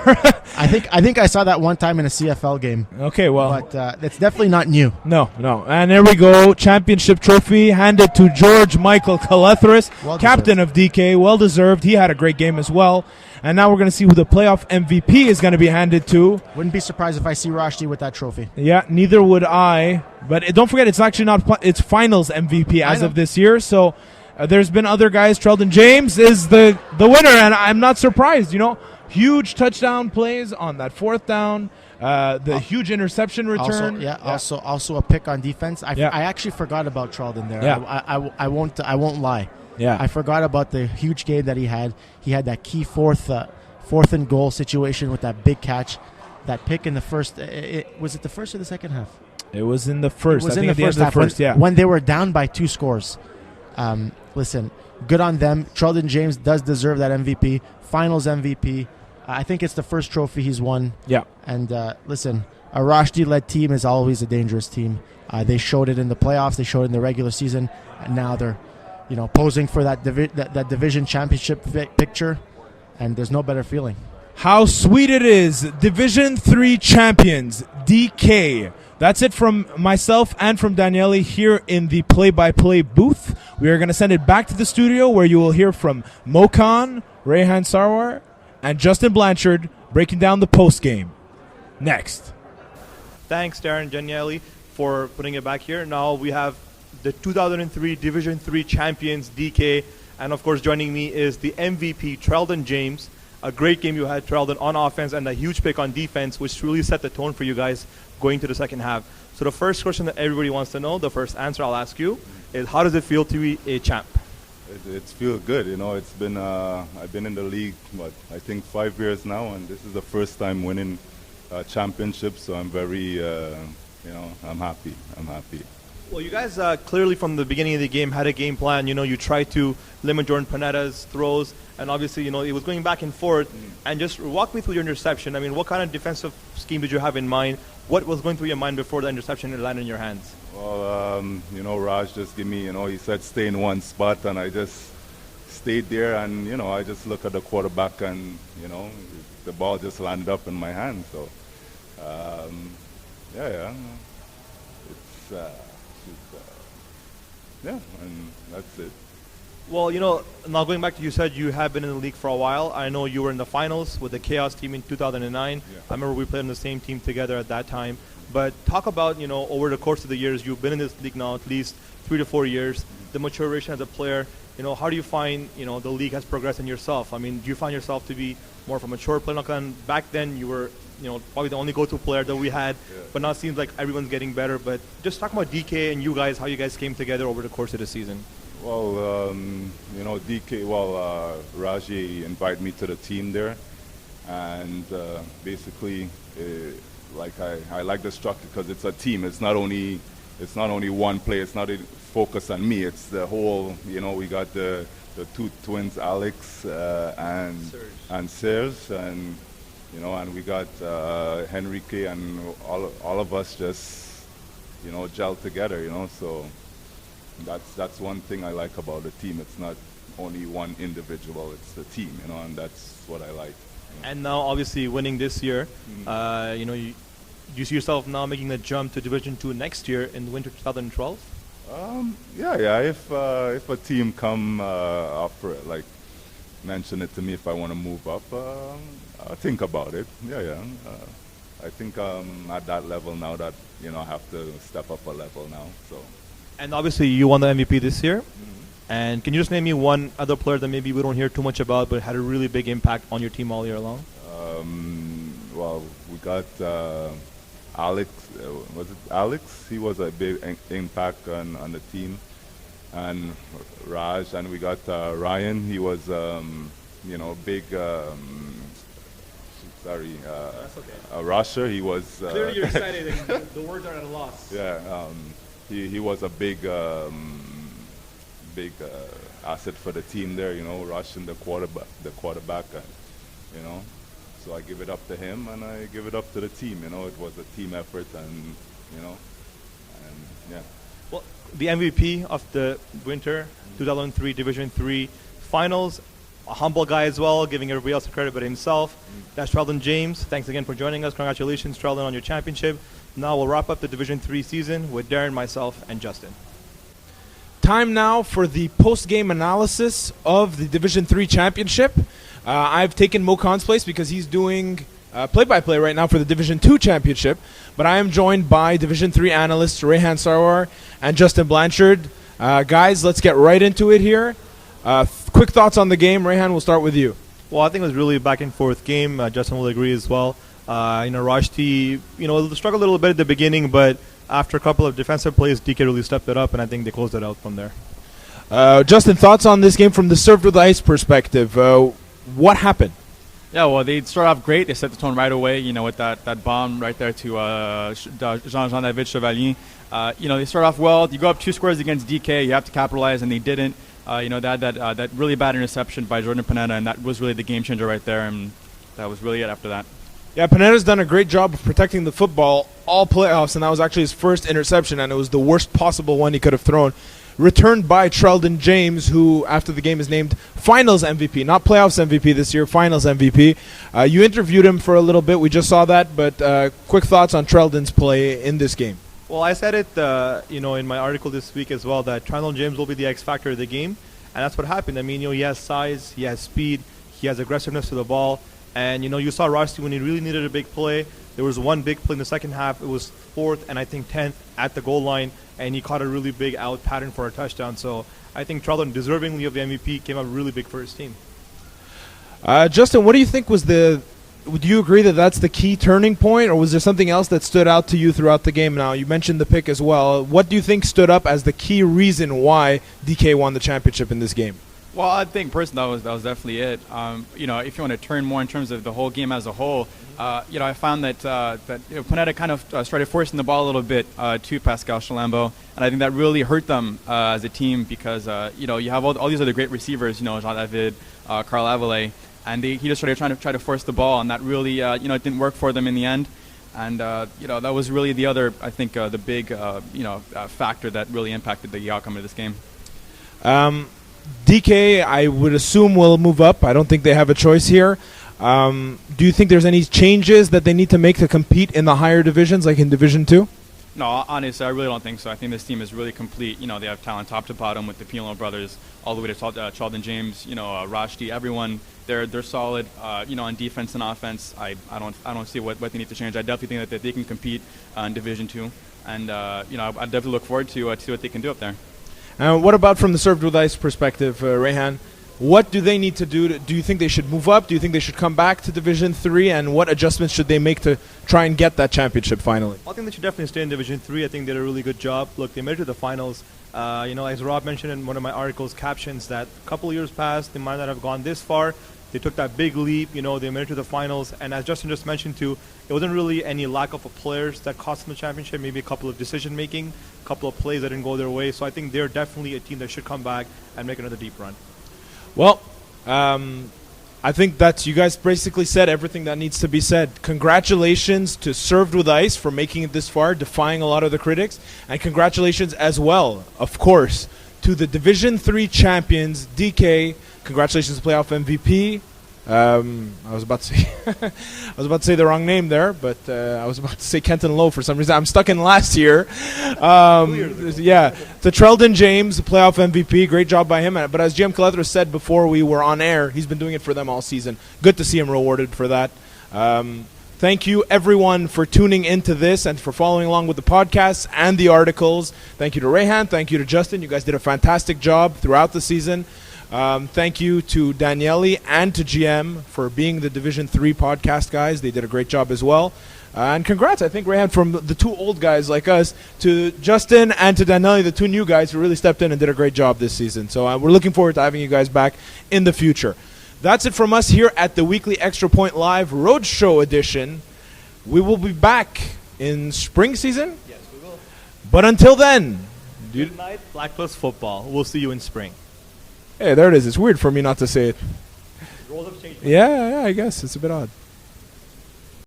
I think I saw that one time in a CFL game. Okay, well, but it's definitely not new. No. And there we go. Championship trophy handed to George Michael Kalethris, captain of DK. Well deserved. He had a great game as well. And now we're going to see who the playoff MVP is going to be handed to. Wouldn't be surprised if I see Rashdi with that trophy. Yeah, neither would I. But don't forget, it's actually not. It's finals MVP as of this year. So. There's been other guys. Trelden James is the winner, and I'm not surprised. Huge touchdown plays on that fourth down, the huge interception return. Also a pick on defense. I actually forgot about Trelden there. Yeah. I won't lie. Yeah, I forgot about the huge game that he had. He had that key fourth and goal situation with that big catch, that pick in the first. Was it the first or the second half? It was in the first. It was I in think the first half. When they were down by 2 scores. Listen, good on them. Trelden James does deserve that MVP, finals MVP. I think it's the first trophy he's won. Yeah. And listen, a Rashdi-led team is always a dangerous team. They showed it in the playoffs. They showed it in the regular season. And now they're, posing for that division championship picture. And there's no better feeling. How sweet it is. Division 3 champions, DK. That's it from myself and from Daniele here in the play-by-play booth. We are going to send it back to the studio where you will hear from Mokan, Rehan Sarwar, and Justin Blanchard breaking down the post-game. Next. Thanks, Darren Daniele, for putting it back here. Now we have the 2003 Division 3 champions, DK. And, of course, joining me is the MVP, Trelden James. A great game you had, Trelden, on offense and a huge pick on defense, which really set the tone for you guys going to the second half. So the first question that everybody wants to know, the first answer I'll ask you, is how does it feel to be a champ? It feels good. It's been I've been in the league, I think 5 years now, and this is the first time winning a championship, so I'm very, I'm happy. Well, you guys clearly from the beginning of the game had a game plan. You tried to limit Jordan Panetta's throws, and obviously, it was going back and forth. And just walk me through your interception. I mean, what kind of defensive scheme did you have in mind? What was going through your mind before the interception landed in your hands? Well, Raj just gave me, he said stay in one spot, and I just stayed there, and, I just looked at the quarterback, and, the ball just landed up in my hand. So, and that's it. Well, now going back to you said you have been in the league for a while. I know you were in the finals with the Chaos team in 2009. Yeah. I remember we played on the same team together at that time. But talk about, over the course of the years, you've been in this league now at least 3 to 4 years, the maturation as a player. How do you find, the league has progressed in yourself? I mean, do you find yourself to be more of a mature player? Back then you were, probably the only go-to player that we had, but now it seems like everyone's getting better. But just talk about DK and you guys, how you guys came together over the course of the season. Well, DK, Raji invited me to the team there, and basically, I like the structure because it's a team. It's not only one player. It's not a focus on me. It's the whole. We got the two twins, Alex and Serge, and and we got Henrique, and all of us just gel together. So. That's one thing I like about the team. It's not only one individual, it's the team, and that's what I like. And now, obviously, winning this year, you see yourself now making the jump to Division 2 next year in winter 2012? If a team come offer it, like mention it to me if I want to move up, I'll think about it. I think I'm at that level now that I have to step up a level now. So. And obviously, you won the MVP this year. Mm-hmm. And can you just name me one other player that maybe we don't hear too much about, but had a really big impact on your team all year long? well, we got Alex. Was it Alex? He was a big impact on the team, and Raj, and we got Ryan. He was, big. Sorry, a rusher. He was. Clearly, you're excited. The words are at a loss. Yeah, he was a big asset for the team there. Rushing the quarterback. So I give it up to him, and I give it up to the team. It was a team effort, and yeah. Well, the MVP of the winter 2003 Division 3 finals, a humble guy as well, giving everybody else the credit but himself. That's Trelton James. Thanks again for joining us. Congratulations, Trelton, on your championship. Now we'll wrap up the Division 3 season with Darren, myself, and Justin. Time now for the post-game analysis of the Division 3 championship. I've taken Mo Khan's place because he's doing play-by-play right now for the Division 2 championship. But I am joined by Division 3 analysts Rehan Sarwar and Justin Blanchard. Guys, let's get right into it here. Quick thoughts on the game. Rehan, we'll start with you. Well, I think it was really a back-and-forth game. Justin will agree as well. Rashti, struggled a little bit at the beginning, but after a couple of defensive plays, DK really stepped it up, and I think they closed it out from there. Justin, thoughts on this game from the served with ice perspective? What happened? Yeah, well, they started off great. They set the tone right away, with that bomb right there to Jean-David Chevalier. They start off well. You go up 2 scores against DK, you have to capitalize, and they didn't. That really bad interception by Jordan Panetta, and that was really the game changer right there, and that was really it after that. Yeah, Panetta's done a great job of protecting the football all playoffs, and that was actually his first interception, and it was the worst possible one he could have thrown. Returned by Trelton James, who after the game is named Finals MVP, not Playoffs MVP this year, Finals MVP. You interviewed him for a little bit. We just saw that, but quick thoughts on Trelton's play in this game. Well, I said it, in my article this week as well, that Trelton James will be the X factor of the game, and that's what happened. I mean, he has size, he has speed, he has aggressiveness to the ball, and you saw Rashti when he really needed a big play. There was one big play in the second half. It was 4th and I think 10th at the goal line, and he caught a really big out pattern for a touchdown. So I think Trelton, deservingly of the MVP, came up really big for his team. Justin, what do you think was do you agree that that's the key turning point, or was there something else that stood out to you throughout the game? Now, you mentioned the pick as well. What do you think stood up as the key reason why DK won the championship in this game? Well, I think personally that was definitely it. If you want to turn more in terms of the whole game as a whole, I found that Panetta kind of started forcing the ball a little bit to Pascal Chalambeau, and I think that really hurt them as a team because you have all these other great receivers, Jean-David, Carl Avalé, and he just started trying to force the ball, and that really it didn't work for them in the end. And that was really the other, I think, the big factor that really impacted the outcome of this game. DK, I would assume, will move up. I don't think they have a choice here. Do you think there's any changes that they need to make to compete in the higher divisions, like in Division 2? No, honestly, I really don't think so. I think this team is really complete. They have talent top to bottom with the Pino brothers, all the way to Trelton James, Rashti, everyone. They're solid, on defense and offense. I don't see what they need to change. I definitely think that they can compete in Division 2, and I definitely look forward to see what they can do up there. What about from the served with ice perspective, Rehan? What do they need to do? Do you think they should move up? Do you think they should come back to Division 3? And what adjustments should they make to try and get that championship finally? I think they should definitely stay in Division 3. I think they did a really good job. Look, they made it to the finals. As Rob mentioned in one of my articles captions, that a couple of years past, they might not have gone this far. They took that big leap. They made it to the finals. And as Justin just mentioned too, it wasn't really any lack of players that cost them the championship. Maybe a couple of decision-making, a couple of plays that didn't go their way. So I think they're definitely a team that should come back and make another deep run. Well, I think that you guys basically said everything that needs to be said. Congratulations to Served with Ice for making it this far, defying a lot of the critics. And congratulations as well, of course, to the Division 3 champions, DK. Congratulations to playoff MVP. I was about to say the wrong name there, but I was about to say Kenton Lowe for some reason. I'm stuck in last year. Yeah, to Trelton James, playoff MVP. Great job by him. But as GM Calethra said before we were on air, he's been doing it for them all season. Good to see him rewarded for that. Thank you, everyone, for tuning into this and for following along with the podcasts and the articles. Thank you to Rehan. Thank you to Justin. You guys did a fantastic job throughout the season. Thank you to Daniele and to GM for being the Division 3 podcast guys. They did a great job as well. And congrats, I think, Rayhan, from the two old guys like us to Justin and to Daniele, the two new guys who really stepped in and did a great job this season. So we're looking forward to having you guys back in the future. That's it from us here at the weekly Extra Point Live Roadshow edition. We will be back in spring season. Yes, we will. But until then, Good night, Blackbus football. We'll see you in spring. hey, there it is. It's weird for me not to say it. Roles have changed. Yeah, I guess. It's a bit odd.